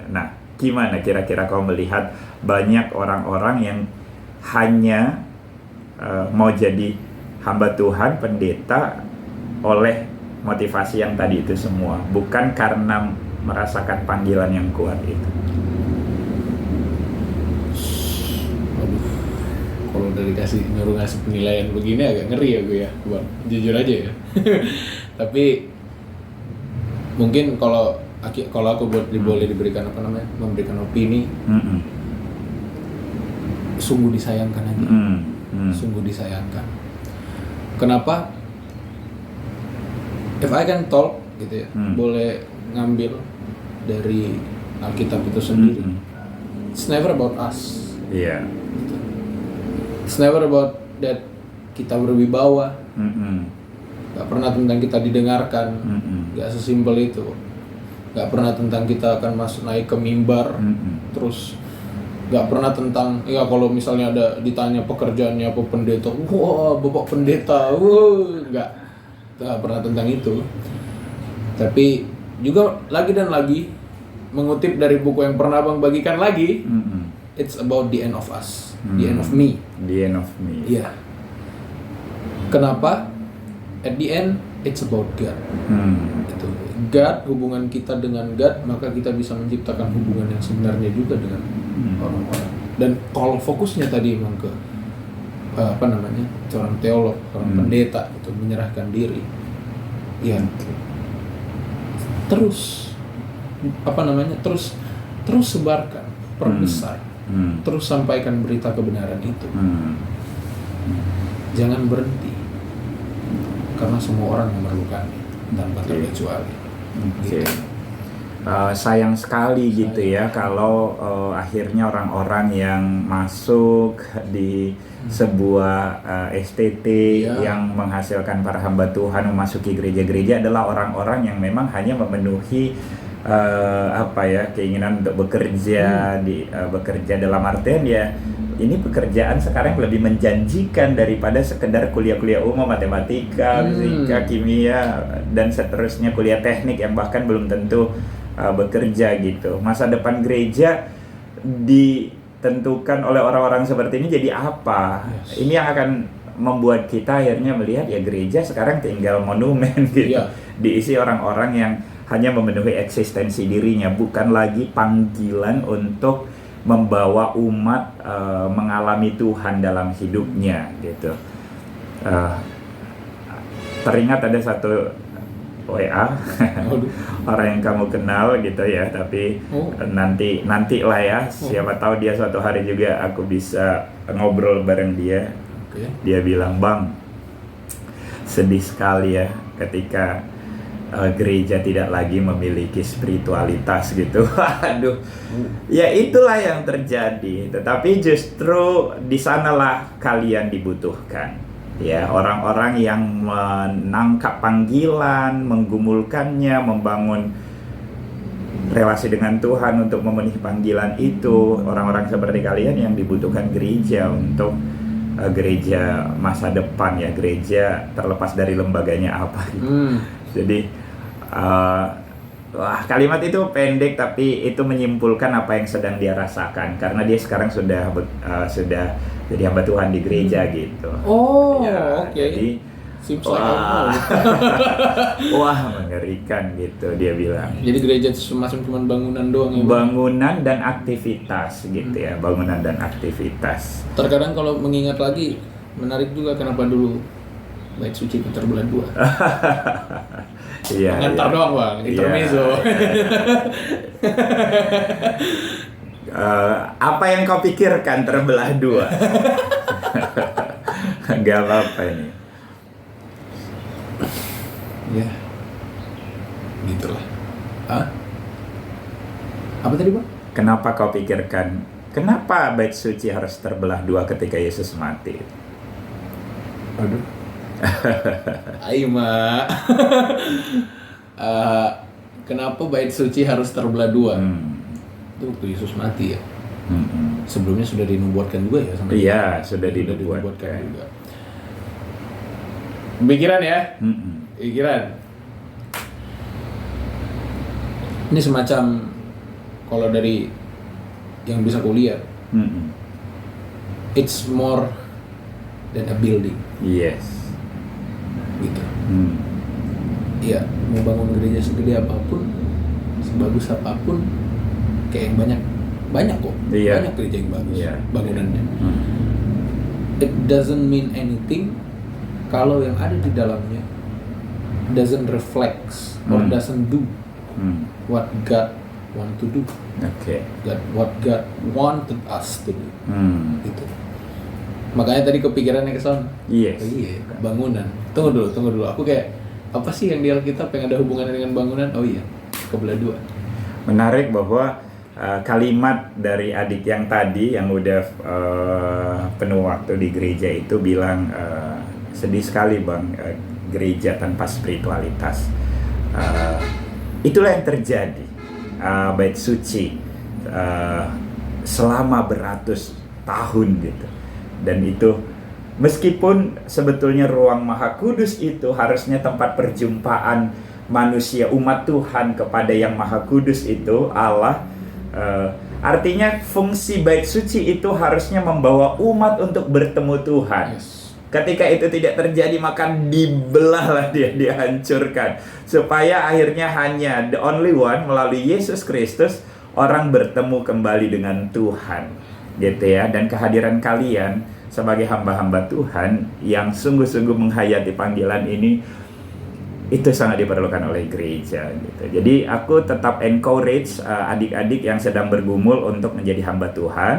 Speaker 1: Nah, gimana kira-kira kau melihat banyak orang-orang yang hanya mau jadi hamba Tuhan, pendeta oleh motivasi yang tadi itu semua, bukan karena merasakan panggilan yang kuat itu?
Speaker 2: Kalau dari nyuruh ngasih penilaian begini agak ngeri ya gue ya, Bang. Jujur aja ya. Tapi mungkin kalau aku boleh diberikan memberikan opini, sungguh disayangkan aja. Sungguh disayangkan. Kenapa? If I can talk gitu ya, boleh ngambil dari Alkitab itu sendiri. It's never about us.
Speaker 1: Iya.
Speaker 2: Gitu. It's never about that kita berwibawa. Gak pernah tentang kita didengarkan. Gak sesimpel itu. Gak pernah tentang kita akan naik ke mimbar. Terus gak pernah tentang, ya kalau misalnya ada ditanya pekerjaannya apa pendeta, wah bapak pendeta, gak pernah tentang itu. Tapi juga lagi dan lagi mengutip dari buku yang pernah Abang bagikan lagi, it's about the end of us, the end of me.
Speaker 1: The end of me.
Speaker 2: Iya. Kenapa? At the end, it's about God. Gitu. God, hubungan kita dengan God, maka kita bisa menciptakan hubungan yang sebenarnya juga dengan orang-orang. Dan kalau fokusnya tadi memang ke seorang teolog, seorang pendeta itu menyerahkan diri, ya terus terus sebarkan, perbesar, terus sampaikan berita kebenaran itu. Jangan berhenti, karena semua orang memerlukannya tanpa terkecuali. Gitu.
Speaker 1: Sayang sekali gitu ya kalau akhirnya orang-orang yang masuk di sebuah STT yang menghasilkan para hamba Tuhan memasuki gereja-gereja adalah orang-orang yang memang hanya memenuhi keinginan untuk bekerja bekerja dalam artian ya ini pekerjaan sekarang lebih menjanjikan daripada sekedar kuliah-kuliah umum, matematika, fisika, kimia, dan seterusnya, kuliah teknik yang bahkan belum tentu bekerja gitu. Masa depan gereja ditentukan oleh orang-orang seperti ini jadi apa? Ini yang akan membuat kita akhirnya melihat ya gereja sekarang tinggal monumen gitu. Diisi orang-orang yang hanya memenuhi eksistensi dirinya, bukan lagi panggilan untuk membawa umat mengalami Tuhan dalam hidupnya gitu. Teringat ada satu WA orang yang kamu kenal gitu ya, tapi nanti lah ya, siapa tahu dia suatu hari juga aku bisa ngobrol bareng dia. Dia bilang, "Bang, sedih sekali ya ketika gereja tidak lagi memiliki spiritualitas gitu. Aduh, ya itulah yang terjadi. Tetapi justru di sanalah kalian dibutuhkan. Ya, orang-orang yang menangkap panggilan, menggumulkannya, membangun relasi dengan Tuhan untuk memenuhi panggilan itu. Orang-orang seperti kalian yang dibutuhkan gereja untuk gereja masa depan ya, gereja terlepas dari lembaganya apa gitu. Jadi kalimat itu pendek tapi itu menyimpulkan apa yang sedang dia rasakan karena dia sekarang sudah jadi hamba Tuhan di gereja gitu.
Speaker 2: Oke.
Speaker 1: Jadi
Speaker 2: Seems like I know.
Speaker 1: wah mengerikan gitu dia bilang.
Speaker 2: Jadi gereja semacam cuma bangunan doang ya?
Speaker 1: Bangunan dan aktivitas gitu ya, bangunan dan aktivitas.
Speaker 2: Terkadang kalau mengingat lagi menarik juga kenapa dulu bait suci itu terbelah dua.
Speaker 1: Iya.
Speaker 2: Pengantar doang bang, intermezzo.
Speaker 1: Apa yang kau pikirkan terbelah dua? Gak apa-apa ini.
Speaker 2: Ya, gitulah. Apa tadi bang?
Speaker 1: Kenapa kau pikirkan? Kenapa bait suci harus terbelah dua ketika Yesus mati?
Speaker 2: Aduh. Ayo mak. Kenapa bait suci harus terbelah dua? Itu waktu Yesus mati ya. Sebelumnya sudah dinubuatkan juga ya sama
Speaker 1: Iya, sudah dinubuatkan
Speaker 2: juga. Pikiran ya? Pikiran. Ini semacam kalau dari yang bisa kuliah, it's more than a building.
Speaker 1: Yes.
Speaker 2: Gitu. Iya, mau bangun gereja segede apapun, sebagus apapun, kayak yang banyak kok, banyak gereja yang bagus bangunannya. It doesn't mean anything kalau yang ada di dalamnya doesn't reflect or doesn't do what God want to do. What God wanted us to do. Gitu. Makanya tadi kepikirannya ke sana.
Speaker 1: Yes.
Speaker 2: Iya, bangunan. Tunggu dulu. Aku kayak apa sih yang di Alkitab yang ada hubungannya dengan bangunan? Oh iya, kebelah dua.
Speaker 1: Menarik bahwa kalimat dari adik yang tadi yang udah penuh waktu di gereja itu bilang sedih sekali bang, gereja tanpa spiritualitas. Itulah yang terjadi. Bait suci selama beratus tahun gitu. Dan itu meskipun sebetulnya ruang Maha Kudus itu harusnya tempat perjumpaan manusia umat Tuhan kepada yang Maha Kudus itu Allah, artinya fungsi bait suci itu harusnya membawa umat untuk bertemu Tuhan. Ketika itu tidak terjadi maka dibelahlah dia, dihancurkan supaya akhirnya hanya the only one melalui Yesus Kristus orang bertemu kembali dengan Tuhan gitu ya. Dan kehadiran kalian sebagai hamba-hamba Tuhan yang sungguh-sungguh menghayati panggilan ini itu sangat diperlukan oleh gereja gitu. Jadi aku tetap encourage adik-adik yang sedang bergumul untuk menjadi hamba Tuhan.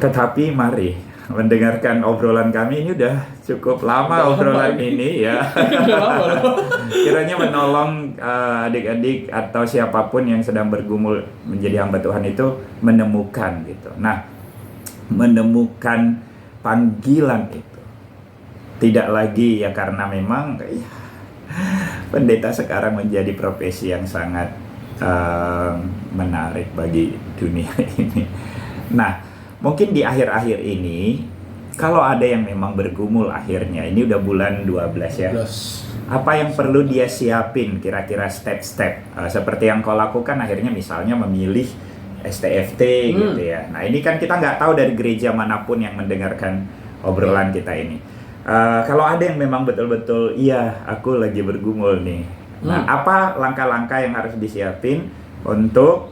Speaker 1: Tetapi mari mendengarkan obrolan kami, ini udah cukup lama obrolan ini ya. Kiranya menolong adik-adik atau siapapun yang sedang bergumul menjadi hamba Tuhan itu menemukan gitu. Nah, menemukan panggilan itu tidak lagi ya karena memang pendeta sekarang menjadi profesi yang sangat menarik bagi dunia ini. Nah, mungkin di akhir-akhir ini kalau ada yang memang bergumul akhirnya, ini udah bulan 12 ya. Apa yang perlu dia siapin kira-kira step-step seperti yang kau lakukan akhirnya misalnya memilih STFT gitu ya. Nah, ini kan kita nggak tahu dari gereja manapun yang mendengarkan obrolan kita ini. Kalau ada yang memang betul-betul iya aku lagi bergumul nih. Nah, apa langkah-langkah yang harus disiapin untuk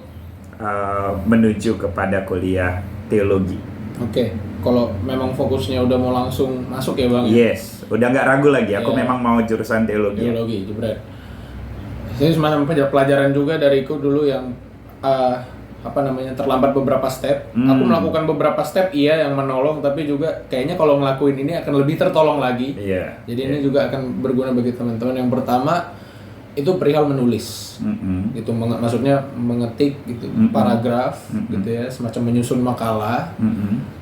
Speaker 1: menuju kepada kuliah teologi?
Speaker 2: Oke, kalau memang fokusnya udah mau langsung masuk ya bang?
Speaker 1: Yes, udah nggak ragu lagi. Aku memang mau jurusan teologi.
Speaker 2: Teologi, jebret. Ini semacam pelajaran juga dariku dulu yang terlambat beberapa step. Aku melakukan beberapa step yang menolong, tapi juga kayaknya kalau ngelakuin ini akan lebih tertolong lagi. Jadi ini juga akan berguna bagi teman-teman. Yang pertama itu perihal menulis. Gitu, maksudnya mengetik gitu, paragraf gitu ya, semacam menyusun makalah.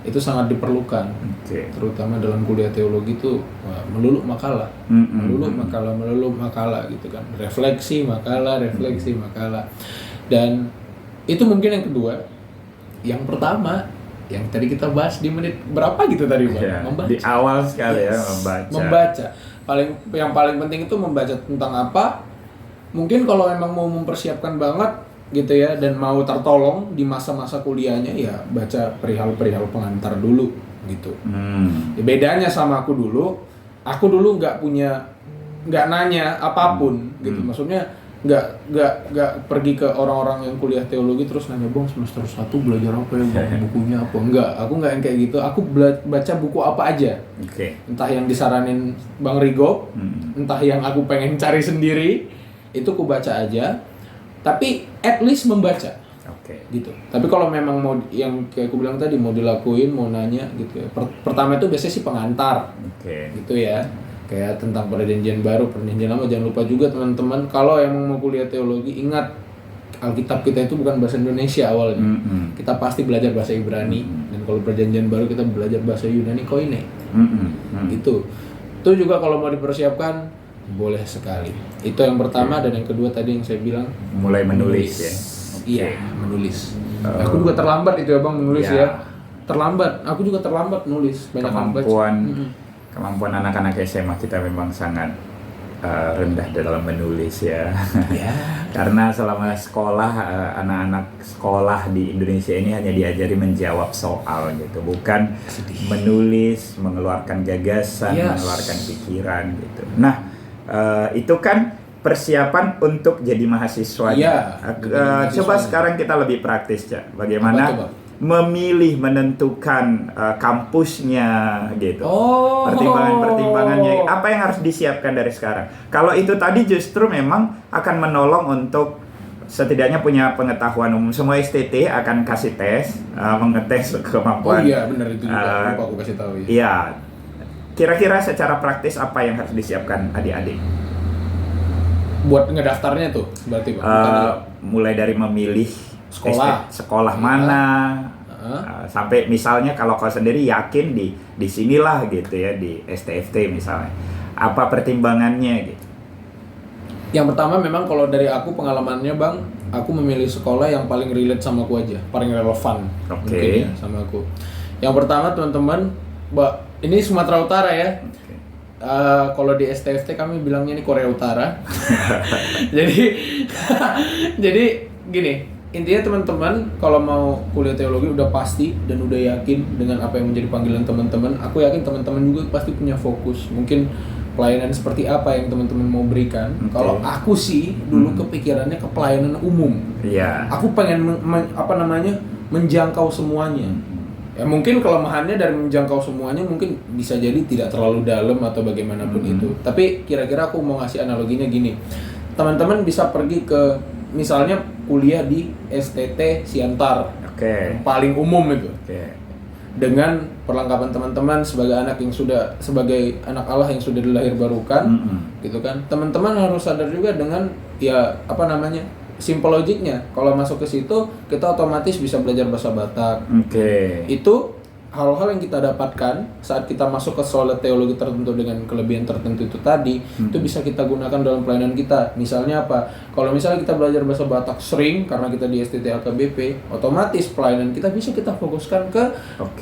Speaker 2: Itu sangat diperlukan. Terutama dalam kuliah teologi itu melulu makalah. Melulu makalah gitu kan. Refleksi makalah. Dan itu mungkin yang kedua. Yang pertama, yang tadi kita bahas di menit berapa gitu tadi, Bang? Membaca.
Speaker 1: Di awal sekali
Speaker 2: Membaca. Yang paling penting itu membaca tentang apa? Mungkin kalau memang mau mempersiapkan banget gitu ya, dan mau tertolong di masa-masa kuliahnya, ya baca perihal pengantar dulu gitu. Ya, bedanya sama aku dulu nggak nanya apapun gitu. Maksudnya nggak pergi ke orang-orang yang kuliah teologi terus nanya, "Bang, semester 1 belajar apa ya, Bang? Bukunya apa?" Enggak, aku nggak yang kayak gitu. Aku baca buku apa aja. Entah yang disaranin Bang Rigo, entah yang aku pengen cari sendiri, itu aku baca aja. Tapi at least membaca. Gitu. Tapi kalau memang mau yang kayak aku bilang tadi, mau dilakuin, mau nanya gitu ya. Pertama itu biasanya sih pengantar. Gitu ya. Kayak tentang perjanjian baru, perjanjian lama. Jangan lupa juga teman-teman, kalau emang mau kuliah teologi, ingat Alkitab kita itu bukan bahasa Indonesia awalnya. Kita pasti belajar bahasa Ibrani. Dan kalau perjanjian baru kita belajar bahasa Yunani Koine. Itu juga kalau mau dipersiapkan boleh sekali. Itu yang pertama. Dan yang kedua tadi yang saya bilang,
Speaker 1: mulai menulis ya.
Speaker 2: Iya, menulis. Aku juga terlambat itu ya, Bang, menulis ya. Terlambat. Aku juga terlambat nulis. Banyak
Speaker 1: Kemampuan anak-anak SMA kita memang sangat rendah dalam menulis ya. Karena selama sekolah, anak-anak sekolah di Indonesia ini hanya diajari menjawab soal gitu, bukan menulis, mengeluarkan gagasan, mengeluarkan pikiran gitu. Nah, itu kan persiapan untuk jadi mahasiswa. Coba sekarang kita lebih praktis, Cak. Bagaimana memilih, menentukan kampusnya gitu. Pertimbangannya apa yang harus disiapkan dari sekarang. Kalau itu tadi justru memang akan menolong untuk setidaknya punya pengetahuan umum. Semua STT akan kasih tes, mengetes kemampuan.
Speaker 2: Benar itu juga. Aku kasih tahu ya.
Speaker 1: Iya. Kira-kira secara praktis apa yang harus disiapkan adik-adik?
Speaker 2: Buat ngedaftarnya tuh berarti, Bang.
Speaker 1: Mulai dari memilih sekolah mana, sampai misalnya kalau kau sendiri yakin di sinilah gitu ya, di STFT misalnya, apa pertimbangannya gitu?
Speaker 2: Yang pertama memang kalau dari aku pengalamannya, Bang, aku memilih sekolah yang paling relate sama aku aja, paling relevan mungkin ya sama aku. Yang pertama teman-teman, ini Sumatera Utara ya. Kalau di STFT kami bilangnya ini Korea Utara. jadi gini, intinya teman-teman kalau mau kuliah teologi udah pasti dan udah yakin dengan apa yang menjadi panggilan teman-teman. Aku yakin teman-teman juga pasti punya fokus. Mungkin pelayanan seperti apa yang teman-teman mau berikan. Kalau aku sih dulu kepikirannya ke pelayanan umum. Aku pengen menjangkau semuanya. Ya mungkin kelemahannya dari menjangkau semuanya mungkin bisa jadi tidak terlalu dalam atau bagaimanapun itu. Tapi kira-kira aku mau ngasih analoginya gini. Teman-teman bisa pergi ke misalnya kuliah di STT Siantar. Paling umum itu. Dengan perlengkapan teman-teman sebagai anak anak Allah yang sudah dilahir barukan, gitu kan. Teman-teman harus sadar juga dengan simple logiknya. Kalau masuk ke situ, kita otomatis bisa belajar bahasa Batak. Itu hal-hal yang kita dapatkan saat kita masuk ke sekolah teologi tertentu dengan kelebihan tertentu itu tadi, itu bisa kita gunakan dalam pelayanan kita. Misalnya apa? Kalau misalnya kita belajar bahasa Batak sering karena kita di STT AKBP, otomatis pelayanan kita bisa kita fokuskan ke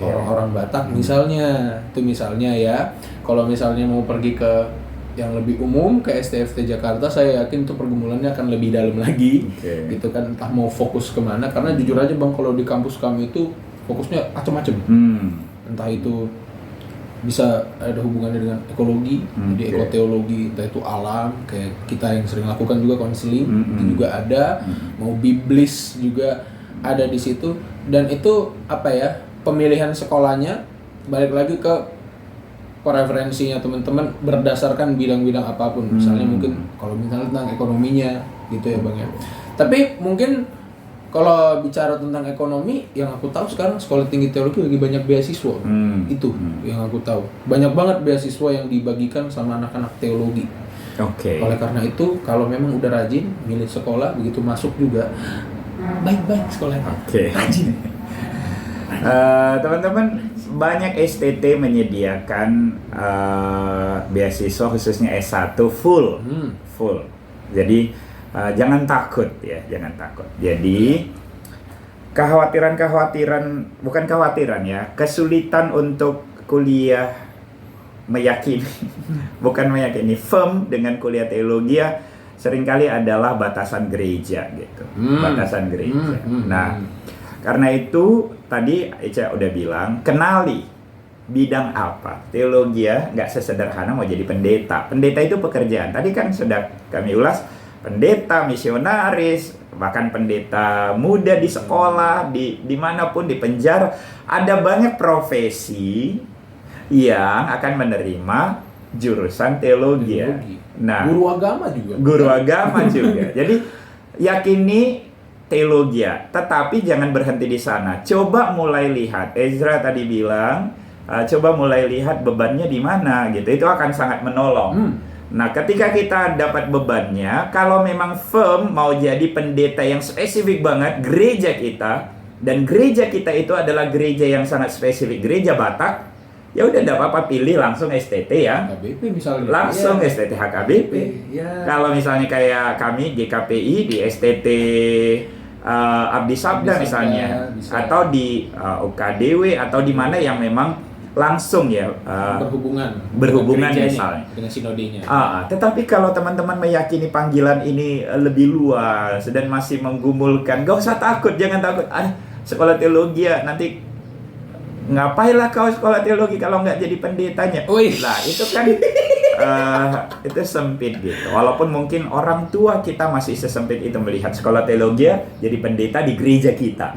Speaker 2: orang-orang Batak misalnya. Itu misalnya ya. Kalau misalnya mau pergi ke yang lebih umum ke STFT Jakarta, saya yakin itu pergumulannya akan lebih dalam lagi. Gitu kan, entah mau fokus kemana. Karena jujur aja, Bang, kalau di kampus kami itu fokusnya macam-macam. Entah itu bisa ada hubungannya dengan ekologi, jadi ekoteologi, entah itu alam, kayak kita yang sering lakukan juga konseling, itu juga ada, mau biblis juga ada di situ. Dan itu pemilihan sekolahnya balik lagi ke preferensinya teman-teman berdasarkan bidang-bidang apapun. Misalnya mungkin kalau misalnya tentang ekonominya gitu ya, Bang ya. Tapi mungkin kalau bicara tentang ekonomi, yang aku tahu sekarang sekolah tinggi teologi lagi banyak beasiswa. Itu yang aku tahu. Banyak banget beasiswa yang dibagikan sama anak-anak teologi.
Speaker 1: Oke.
Speaker 2: Oleh karena itu, kalau memang udah rajin milih sekolah, begitu masuk juga baik-baik sekolahnya.
Speaker 1: Oke.
Speaker 2: Rajin.
Speaker 1: Teman-teman, banyak STT menyediakan beasiswa khususnya S1 full. Jadi jangan takut ya, jangan takut. Jadi bukan kekhawatiran ya, kesulitan untuk kuliah bukan meyakini firm dengan kuliah teologi ya, seringkali adalah batasan gereja gitu. Batasan gereja. Nah, karena itu tadi Eca udah bilang, kenali bidang apa. Teologi ya nggak sesederhana mau jadi pendeta. Pendeta itu pekerjaan. Tadi kan sudah kami ulas, pendeta, misionaris, bahkan pendeta muda di sekolah, dimanapun, di penjara. Ada banyak profesi yang akan menerima jurusan teologi. Nah,
Speaker 2: guru agama juga.
Speaker 1: Jadi yakini teologi, tetapi jangan berhenti di sana. Coba mulai lihat. Ezra tadi bilang, coba mulai lihat bebannya di mana gitu. Itu akan sangat menolong. Nah, ketika kita dapat bebannya, kalau memang firm mau jadi pendeta yang spesifik banget, gereja kita, dan gereja kita itu adalah gereja yang sangat spesifik, gereja Batak, ya udah enggak apa-apa, pilih langsung STT ya.
Speaker 2: HKBP misalnya.
Speaker 1: Langsung ya. STT HKBP. Ya. Kalau misalnya kayak kami GKPI di STT Abdi Sabda misalnya, bisa. Atau di UKDW atau di mana yang memang langsung ya berhubungan misalnya
Speaker 2: dengan sinodenya.
Speaker 1: Tetapi kalau teman-teman meyakini panggilan ini lebih luas dan masih menggumulkan, gak usah takut, jangan takut. Sekolah teologi ya, nanti ngapailah kau sekolah teologi kalau nggak jadi pendetanya. Nah itu kan itu sempit gitu. Walaupun mungkin orang tua kita masih sesempit itu melihat sekolah teologi ya, jadi pendeta di gereja kita.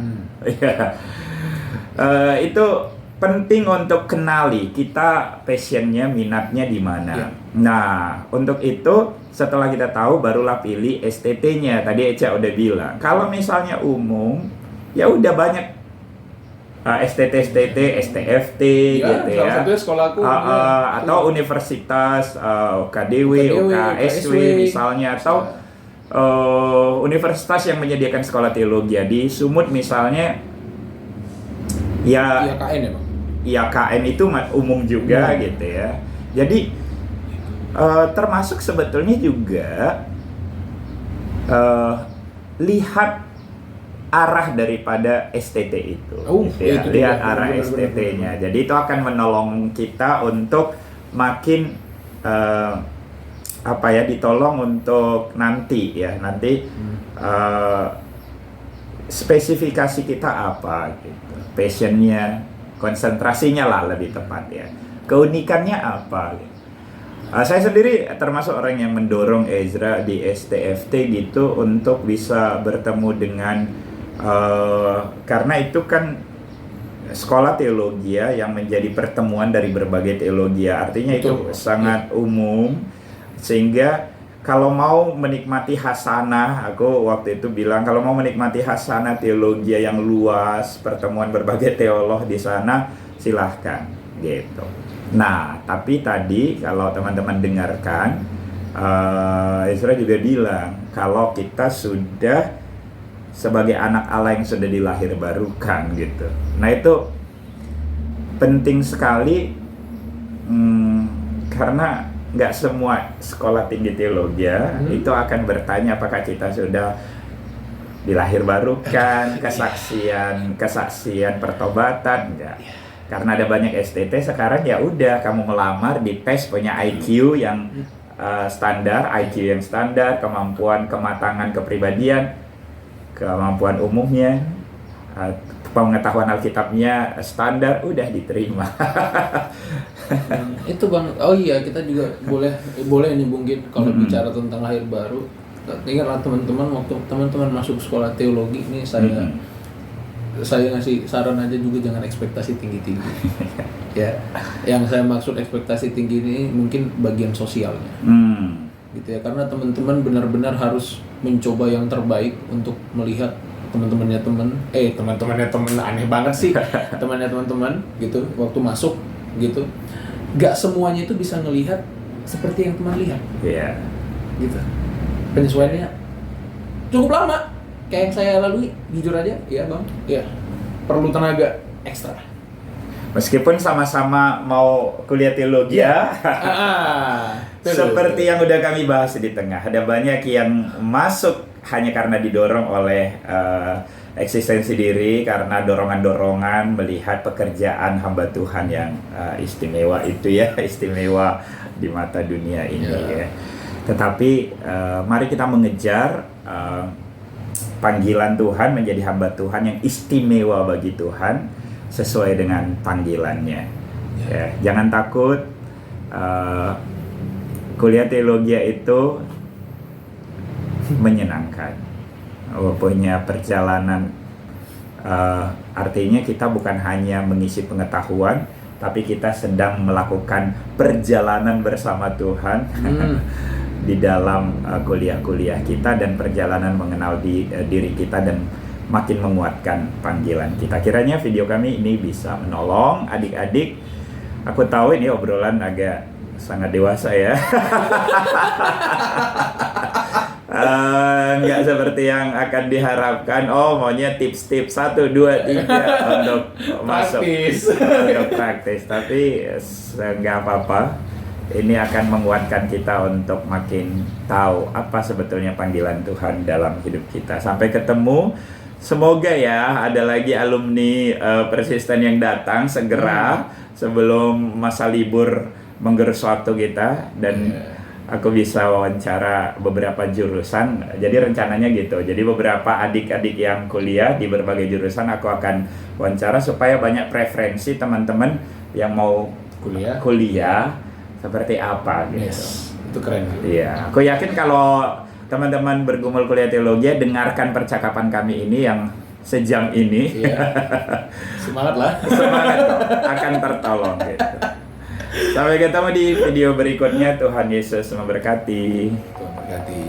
Speaker 1: Itu penting untuk kenali kita passionnya, minatnya di mana. Nah untuk itu setelah kita tahu barulah pilih STT-nya. Tadi Eca udah bilang kalau misalnya umum ya udah banyak STT, STFT gitu ya.
Speaker 2: Sekolahku
Speaker 1: atau universitas UKDW, UKSW misalnya, atau universitas yang menyediakan sekolah teologi. Di Sumut misalnya ya
Speaker 2: IAKN ya Bang?
Speaker 1: IAKN itu umum juga gitu ya. Jadi termasuk sebetulnya juga lihat arah daripada STT itu, gitu ya. Lihat arah STT-nya. Jadi itu akan menolong kita untuk makin ditolong untuk nanti spesifikasi kita apa gitu, passionnya, konsentrasinya lah lebih tepat ya, keunikannya apa gitu. Saya sendiri termasuk orang yang mendorong Ezra di STFT gitu untuk bisa bertemu dengan karena itu kan sekolah teologi ya, yang menjadi pertemuan dari berbagai teologi. Artinya itu sangat umum, sehingga kalau mau menikmati hasanah, aku waktu itu bilang kalau mau menikmati hasanah teologi yang luas, pertemuan berbagai teolog di sana, silahkan gitu. Nah, tapi tadi kalau teman-teman dengarkan, Ezra juga bilang kalau kita sudah sebagai anak Allah yang sudah dilahir barukan gitu. Nah itu penting sekali, karena nggak semua sekolah tinggi teologi itu akan bertanya apakah kita sudah dilahir barukan, kesaksian pertobatan, enggak. Karena ada banyak STT sekarang, ya udah kamu melamar di tes punya IQ yang standar, kemampuan kematangan kepribadian, kemampuan umumnya, pengetahuan Alkitabnya standar, udah diterima.
Speaker 2: Itu Bang, kita juga boleh nyambungin kalau bicara tentang lahir baru. Ingatlah teman-teman, waktu teman-teman masuk sekolah teologi ini, saya ngasih saran aja juga, jangan ekspektasi tinggi-tinggi. Ya, yang saya maksud ekspektasi tinggi ini mungkin bagian sosialnya. Gitu ya, karena teman-teman benar-benar harus mencoba yang terbaik untuk melihat teman-temannya teman aneh banget sih. Temannya teman-teman gitu waktu masuk gitu. Gak semuanya itu bisa ngelihat seperti yang teman lihat.
Speaker 1: Iya.
Speaker 2: Gitu. Penyesuaiannya cukup lama. Kayak yang saya lalui, jujur aja, iya bang, iya. Perlu tenaga ekstra.
Speaker 1: Meskipun sama-sama mau kuliah teologi ya. Seperti yang udah kami bahas di tengah, ada banyak yang masuk hanya karena didorong oleh eksistensi diri, karena dorongan-dorongan melihat pekerjaan hamba Tuhan yang istimewa itu ya, istimewa di mata dunia ini ya. Tetapi mari kita mengejar panggilan Tuhan menjadi hamba Tuhan yang istimewa bagi Tuhan sesuai dengan panggilannya. Ya, jangan takut. Kuliah teologi itu menyenangkan. Punya perjalanan. Artinya kita bukan hanya mengisi pengetahuan, tapi kita sedang melakukan perjalanan bersama Tuhan. Di dalam kuliah-kuliah kita dan perjalanan mengenal diri kita dan makin menguatkan panggilan kita. Kiranya video kami ini bisa menolong adik-adik. Aku tahu ini obrolan agak sangat dewasa ya. Nggak seperti yang akan diharapkan. Oh, maunya tips-tips 1, 2, 3 untuk masuk untuk praktis. Tapi nggak apa-apa. Ini akan menguatkan kita untuk makin tahu apa sebetulnya panggilan Tuhan dalam hidup kita. Sampai ketemu. Semoga ya ada lagi alumni persisten yang datang segera sebelum masa libur menggerus waktu kita, dan aku bisa wawancara beberapa jurusan. Jadi rencananya gitu. Jadi beberapa adik-adik yang kuliah di berbagai jurusan aku akan wawancara supaya banyak preferensi teman-teman yang mau kuliah seperti apa gitu.
Speaker 2: Yes, itu keren.
Speaker 1: Iya, aku yakin kalau teman-teman bergumul kuliah teologi dengarkan percakapan kami ini yang sejam ini.
Speaker 2: Iya. Semangat lah.
Speaker 1: Semangat kok, akan tertolong gitu. Sampai ketemu di video berikutnya. Tuhan Yesus memberkati.
Speaker 2: Tuhan berkati.